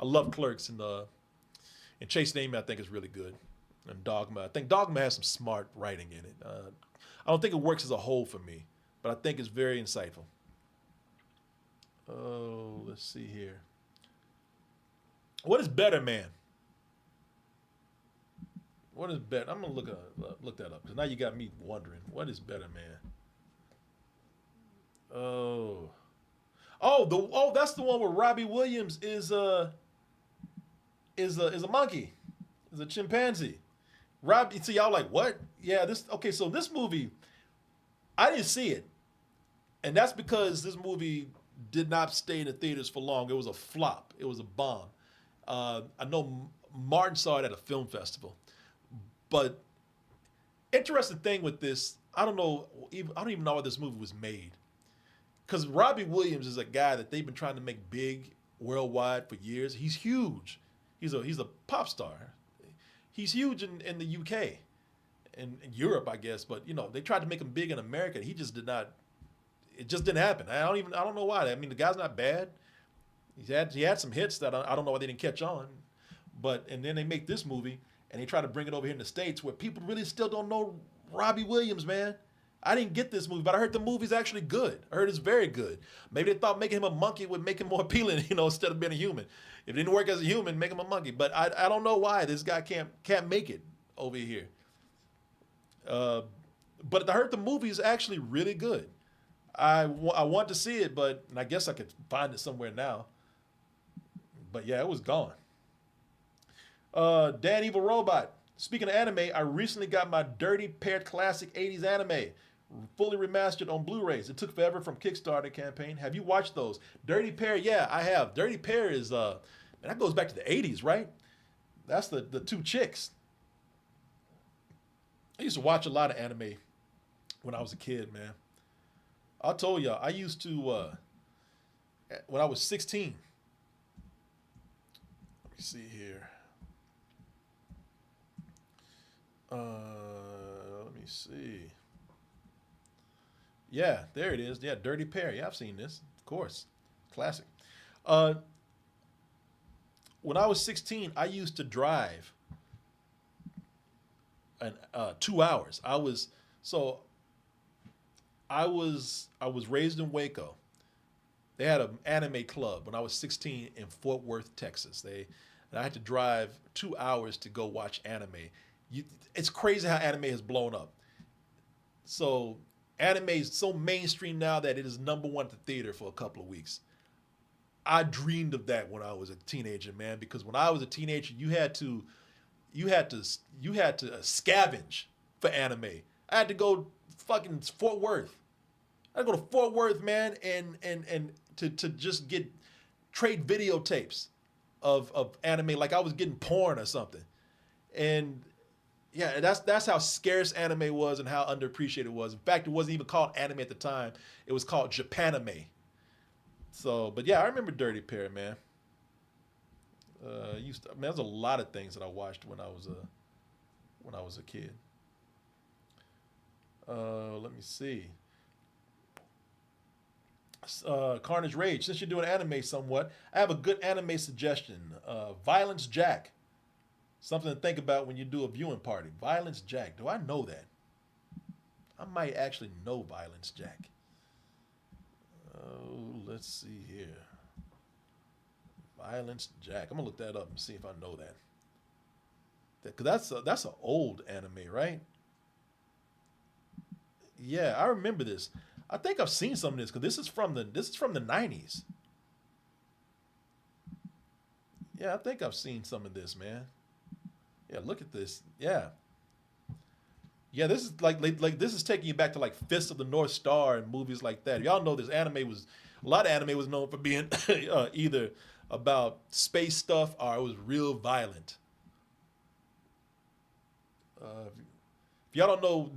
love Clerks, and Chasing Amy, I think, is really good. And Dogma. I think Dogma has some smart writing in it. I don't think it works as a whole for me, but I think it's very insightful. Oh, let's see here. What is Better Man? What is Better? I'm gonna look that up because now you got me wondering. What is Better Man? That's the one where Robbie Williams is a monkey, is a chimpanzee. See, y'all like, what? Yeah, so this movie, I didn't see it. And that's because this movie did not stay in the theaters for long. It was a flop. It was a bomb. I know Martin saw it at a film festival. But interesting thing with this, I don't even know why this movie was made. Because Robbie Williams is a guy that they've been trying to make big worldwide for years. He's huge. He's a pop star. He's huge in the UK and in Europe, I guess. But, you know, they tried to make him big in America. He just did not. It just didn't happen. I don't know why. I mean, the guy's not bad. He had some hits that I don't know why they didn't catch on. And then they make this movie and they try to bring it over here in the States where people really still don't know Robbie Williams, man. I didn't get this movie, but I heard the movie's actually good. I heard it's very good. Maybe they thought making him a monkey would make him more appealing, you know, instead of being a human. If it didn't work as a human, make him a monkey. But I don't know why this guy can't make it over here. But I heard the movie is actually really good. I want to see it, but and I guess I could find it somewhere now. But yeah, it was gone. Dan Evil Robot. Speaking of anime, I recently got my Dirty Pair Classic 80s anime, fully remastered on Blu-rays. It took forever from Kickstarter campaign. Have you watched those? Dirty Pair, yeah, I have. Dirty Pair is, that goes back to the 80s, right? That's the two chicks. I used to watch a lot of anime when I was a kid, man. I told y'all, I used to, when I was 16. Let me see here. Let me see. Yeah, there it is. Yeah, Dirty Pair. Yeah, I've seen this. Of course. Classic. When I was 16, I used to drive 2 hours. I was raised in Waco. They had an anime club when I was 16 in Fort Worth, Texas. And I had to drive 2 hours to go watch anime. It's crazy how anime has blown up. So anime is so mainstream now that it is #1 at the theater for a couple of weeks. I dreamed of that when I was a teenager, man, because when I was a teenager, you had to scavenge for anime. I had to go fucking Fort Worth. I had to go to Fort Worth, man, and to just trade videotapes. of anime, like I was getting porn or something. And yeah, that's how scarce anime was and how underappreciated it was. In fact, it wasn't even called anime at the time. It was called Japanime. So, but yeah, I remember Dirty Pair, man. Man, there's a lot of things that I watched when I was a kid. Let me see. Carnage Rage. Since you're doing anime somewhat, I have a good anime suggestion. Violence Jack. Something to think about when you do a viewing party. Violence Jack. Do I know that? I might actually know Violence Jack. Oh, let's see here. Violence Jack. I'm gonna look that up and see if I know that. Because that's an old anime, right? Yeah, I remember this. I think I've seen some of this because this is from the 90s. Yeah, I think I've seen some of this, man. Yeah, look at this. Yeah. Yeah, this is like this is taking you back to like Fist of the North Star and movies like that. Y'all know this anime was a lot of anime was known for being either about space stuff or it was real violent. If y'all don't know,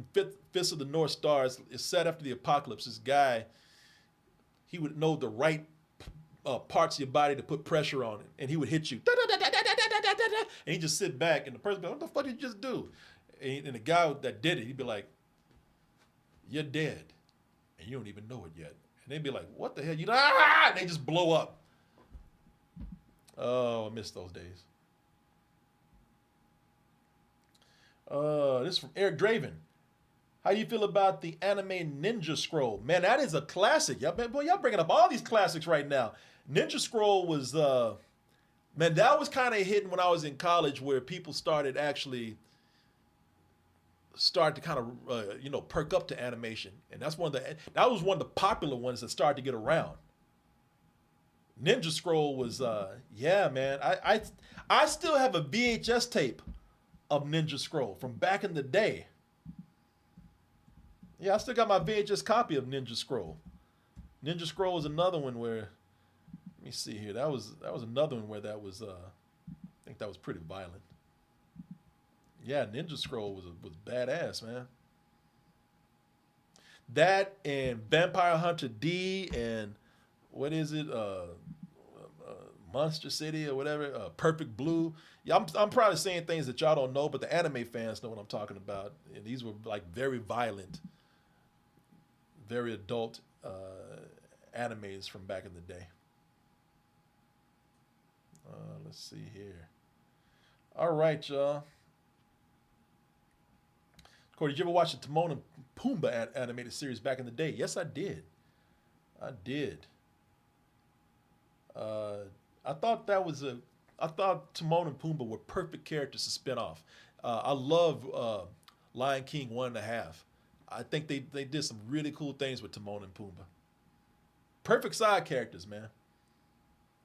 Fist of the North Star is set after the apocalypse. This guy, he would know the right parts of your body to put pressure on it, and he would hit you. And he just sit back, and the person be like, what the fuck did you just do? And the guy that did it, he'd be like, you're dead, and you don't even know it yet. And they'd be like, what the hell? And they just blow up. Oh, I miss those days. This is from Eric Draven. How do you feel about the anime Ninja Scroll? Man, that is a classic. Y'all bringing up all these classics right now. Ninja Scroll was, man, that was kind of hidden when I was in college, where people started to kind of, perk up to animation, and that was one of the popular ones that started to get around. Ninja Scroll was, yeah, man. I still have a VHS tape of Ninja Scroll from back in the day. Yeah, I still got my VHS copy of Ninja Scroll. Ninja Scroll was another one where, let me see here. That was another one where that was, I think that was pretty violent. Yeah, Ninja Scroll was badass, man. That and Vampire Hunter D and what is it? Monster City or whatever. Perfect Blue. Yeah, I'm probably saying things that y'all don't know, but the anime fans know what I'm talking about. And these were like very violent, very adult animes from back in the day. Let's see here. All right, y'all. Corey, did you ever watch the Timon and Pumbaa animated series back in the day? Yes, I did. I did. I thought Timon and Pumbaa were perfect characters to spin off. I love Lion King 1.5. I think they did some really cool things with Timon and Pumbaa. Perfect side characters, man.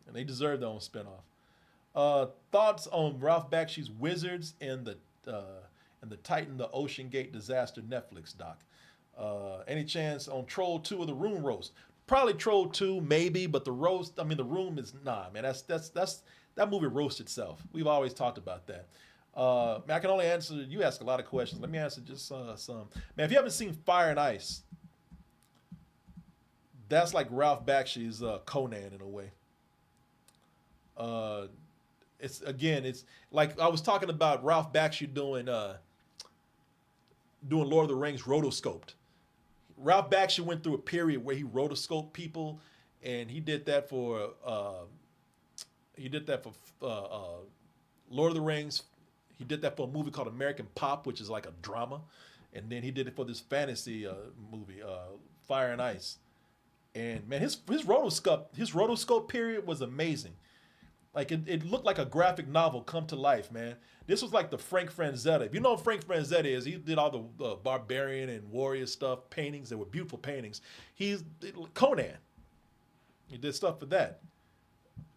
And they deserve their own spinoff. Thoughts on Ralph Bakshi's Wizards and the Titan the Ocean Gate Disaster Netflix doc? Any chance on Troll 2 or the Room Roast? Probably Troll 2, maybe, but the Room is man. That's that movie roasts itself. We've always talked about that. I can only answer. You ask a lot of questions. Let me answer just some. Man, if you haven't seen Fire and Ice, that's like Ralph Bakshi's Conan in a way. It's like I was talking about Ralph Bakshi doing Lord of the Rings rotoscoped. Ralph Bakshi went through a period where he rotoscoped people, and he did that for Lord of the Rings. He did that for a movie called American Pop, which is like a drama, and then he did it for this fantasy movie, Fire and Ice. And man, his rotoscope period was amazing. Like it looked like a graphic novel come to life, man. This was like the Frank Frazetta. If you know what Frank Frazetta is, he did all the barbarian and warrior stuff, paintings. They were beautiful paintings. He's Conan. He did stuff for that.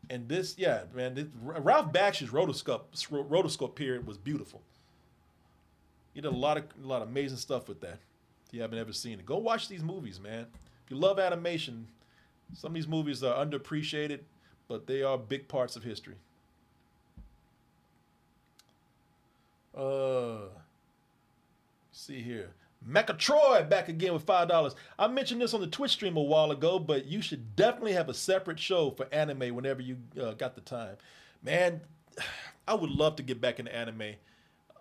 And this, yeah, man, Ralph Bakshi's rotoscope period was beautiful. He did a lot of amazing stuff with that. If you haven't ever seen it, go watch these movies, man. If you love animation, some of these movies are underappreciated, but they are big parts of history. See here. Mecha Troy back again with $5. I mentioned this on the Twitch stream a while ago, but you should definitely have a separate show for anime whenever you got the time. Man, I would love to get back into anime.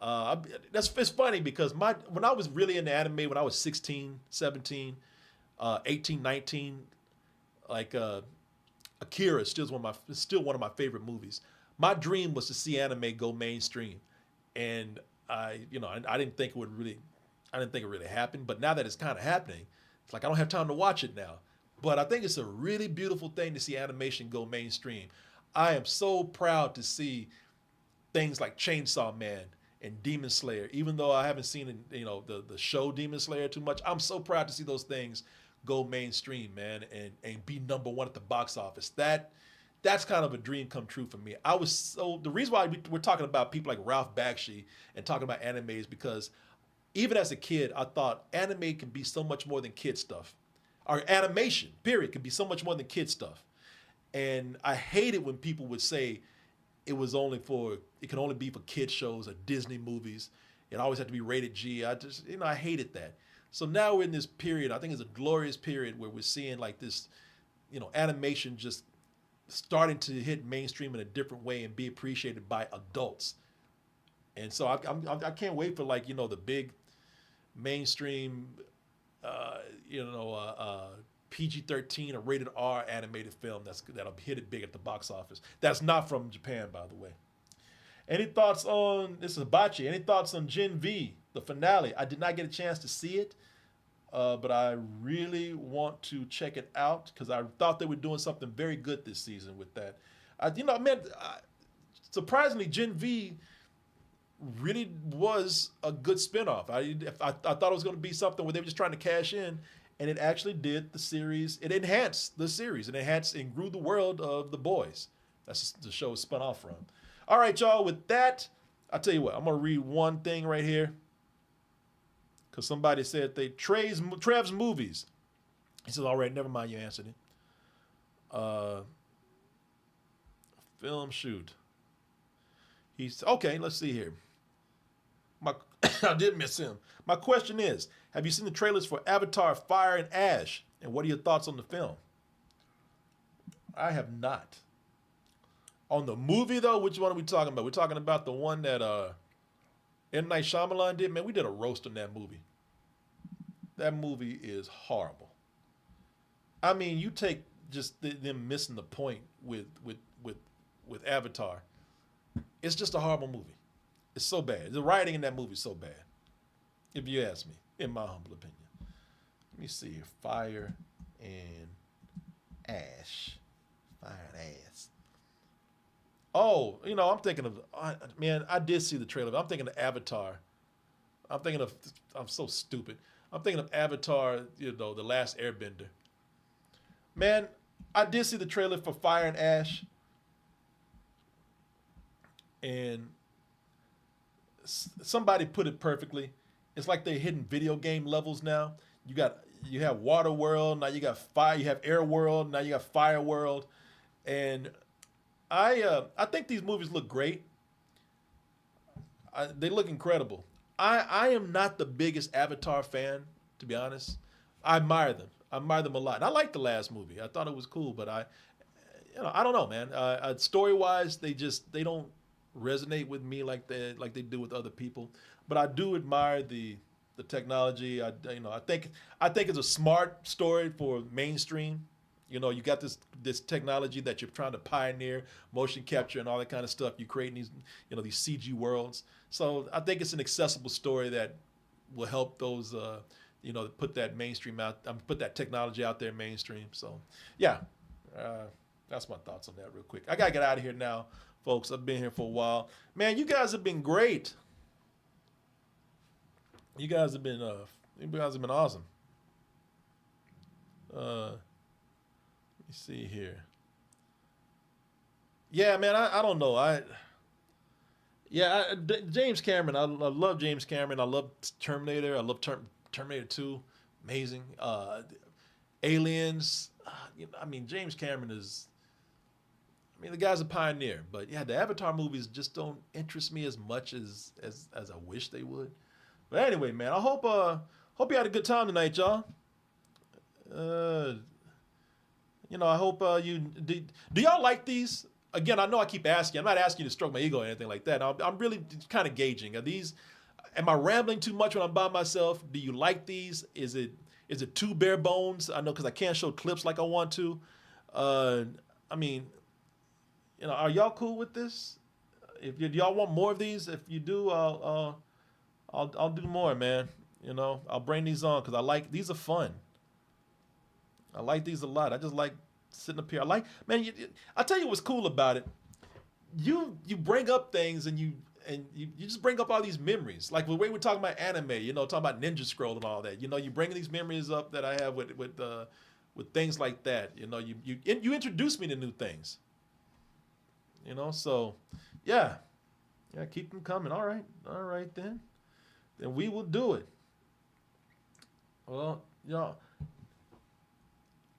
It's funny because when I was really into anime, when I was 16, 17, 18, 19, like Akira is still one of my favorite movies. My dream was to see anime go mainstream, and I didn't think it really happened. But now that it's kind of happening, it's like I don't have time to watch it now. But I think it's a really beautiful thing to see animation go mainstream. I am so proud to see things like Chainsaw Man and Demon Slayer. Even though I haven't seen the show Demon Slayer too much, I'm so proud to see those things go mainstream, man, and be number one at the box office. That's kind of a dream come true for me. The reason why we're talking about people like Ralph Bakshi and talking about anime is because even as a kid, I thought anime can be so much more than kid stuff. Or animation, period, can be so much more than kid stuff. And I hated when people would say it can only be for kid shows or Disney movies. It always had to be rated G. I hated that. So now we're in this period, I think it's a glorious period where we're seeing like this, animation just starting to hit mainstream in a different way and be appreciated by adults. And so I can't wait for the big mainstream, PG-13 or rated R animated film that'll hit it big at the box office. That's not from Japan, by the way. Any thoughts on, this is Hibachi, any thoughts on Gen V, the finale? I did not get a chance to see it, but I really want to check it out because I thought they were doing something very good this season with that. Surprisingly, Gen V really was a good spinoff. I thought it was going to be something where they were just trying to cash in, and it actually did the series. It enhanced the series. It enhanced and grew the world of The Boys. That's the show it spun off from. All right, y'all. With that, I'll tell you what. I'm going to read one thing right here because somebody said Trev's movies. He says, all right, never mind. You answered it. Film shoot. He's okay. Let's see here. I did miss him. My question is, have you seen the trailers for Avatar: Fire and Ash? And what are your thoughts on the film? I have not. On the movie, though, which one are we talking about? We're talking about the one that M. Night Shyamalan did. Man, we did a roast on that movie. That movie is horrible. I mean, you take just them missing the point with Avatar. It's just a horrible movie. It's so bad. The writing in that movie is so bad, if you ask me, in my humble opinion. Let me see here. Fire and Ash. Fire and Ash. Oh, I'm thinking of, man, I did see the trailer. I'm thinking of Avatar. I'm so stupid. I'm thinking of Avatar, The Last Airbender. Man, I did see the trailer for Fire and Ash. And somebody put it perfectly. It's like they're hitting video game levels now. You have Water World, now you got Fire, you have Air World, now you got Fire World. And I think these movies look great. They look incredible. I am not the biggest Avatar fan, to be honest. I admire them. I admire them a lot. And I liked the last movie. I thought it was cool, but I don't know, man. Story-wise, they don't resonate with me like they do with other people. But I do admire the technology. I think it's a smart story for mainstream. You got this technology that you're trying to pioneer, motion capture and all that kind of stuff. You're creating these CG worlds. So I think it's an accessible story that will help those put that mainstream out, put that technology out there mainstream. So yeah, that's my thoughts on that real quick. I gotta get out of here now, folks. I've been here for a while. Man, you guys have been great. You guys have been awesome. Let me see here. Yeah, man, I don't know. James Cameron. I love James Cameron. I love Terminator. I love Terminator 2. Amazing. Aliens. James Cameron is. I mean, the guy's a pioneer, but yeah, the Avatar movies just don't interest me as much as I wish they would. But anyway, man, I hope you had a good time tonight, y'all. I hope you do y'all like these? Again, I know I keep asking. I'm not asking you to stroke my ego or anything like that. I'm really kind of gauging. Am I rambling too much when I'm by myself? Do you like these? Is it too bare bones? I know because I can't show clips like I want to. I mean, are y'all cool with this? If y'all want more of these, if you do, I'll do more, man. I'll bring these on because these are fun. I like these a lot. I just like sitting up here. I'll tell you what's cool about it. You bring up things and you just bring up all these memories. Like the way we're talking about anime, talking about Ninja Scroll and all that. You bring these memories up that I have with things like that. You introduce me to new things. So yeah, keep them coming. All right then we will do it. Well, y'all.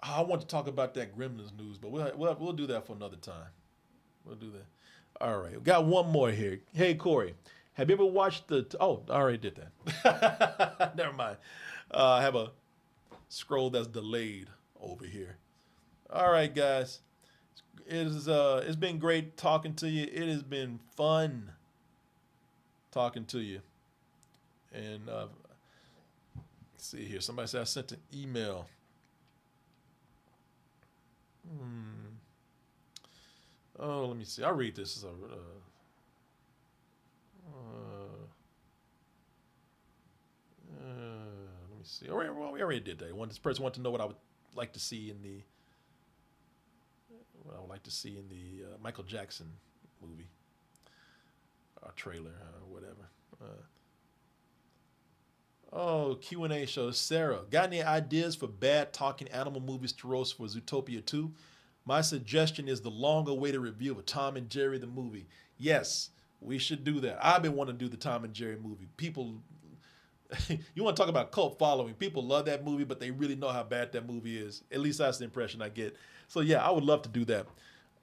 I want to talk about that Gremlins news, but we'll do that for another time. We'll do that. All right, we got one more here. Hey, Corey, have you ever watched oh, I already did that. Never mind. I have a scroll that's delayed over here. All right, guys. It's been great talking to you. It has been fun talking to you. And let's see here. Somebody said I sent an email. Oh, let me see. I'll read this. Let me see. We already did that. This person wanted to know what I would like to see in the Michael Jackson movie, trailer, whatever. Q&A show. Sarah, got any ideas for bad talking animal movies to roast for Zootopia 2? My suggestion is the long-awaited review of Tom and Jerry the movie. Yes, we should do that. I've been wanting to do the Tom and Jerry movie. People, you want to talk about cult following. People love that movie, but they really know how bad that movie is. At least that's the impression I get. So yeah, I would love to do that.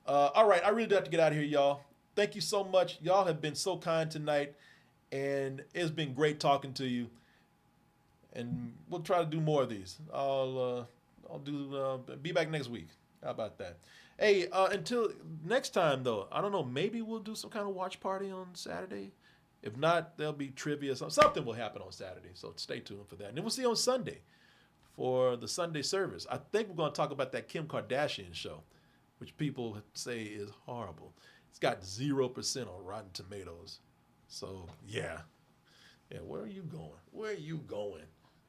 All right, I really do have to get out of here, y'all. Thank you so much. Y'all have been so kind tonight, and it's been great talking to you. And we'll try to do more of these. I'll be back next week. How about that? Hey, until next time though, I don't know, maybe we'll do some kind of watch party on Saturday. If not, there'll be trivia. Something will happen on Saturday, so stay tuned for that. And then we'll see you on Sunday for the Sunday service. I think we're going to talk about that Kim Kardashian show, which people say is horrible. It's got 0% on Rotten Tomatoes. So yeah, where are you going? Where are you going?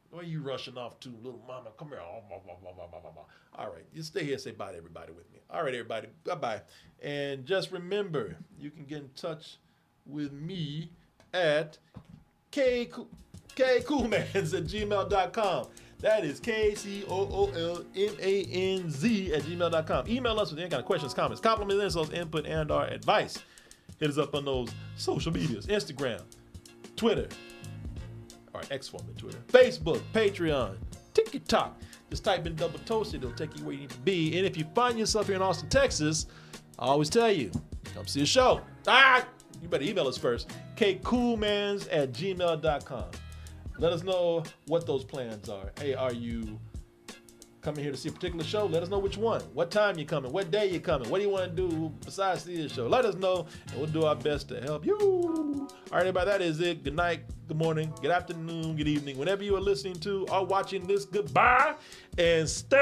Where are you rushing off to, little mama? Come here. All right, you stay here and say bye to everybody with me. All right, everybody, bye-bye. And just remember, you can get in touch with me at kcoolmans@gmail.com. That is KCOOLMANZ@gmail.com. Email us with any kind of questions, comments, compliments, insults, input, and/or advice. Hit us up on those social medias: Instagram, Twitter. Or X form of Twitter, Facebook, Patreon, TikTok. Just type in Double Toasted. It'll take you where you need to be. And if you find yourself here in Austin, Texas, I always tell you, come see a show. You better email us first. kcoolmans@gmail.com. Let us know what those plans are. Hey, are you coming here to see a particular show? Let us know which one. What time you're coming. What day you're coming. What do you want to do besides see the show? Let us know, and we'll do our best to help you. All right, everybody, that is it. Good night, good morning, good afternoon, good evening. Whenever you are listening to or watching this, goodbye, and stay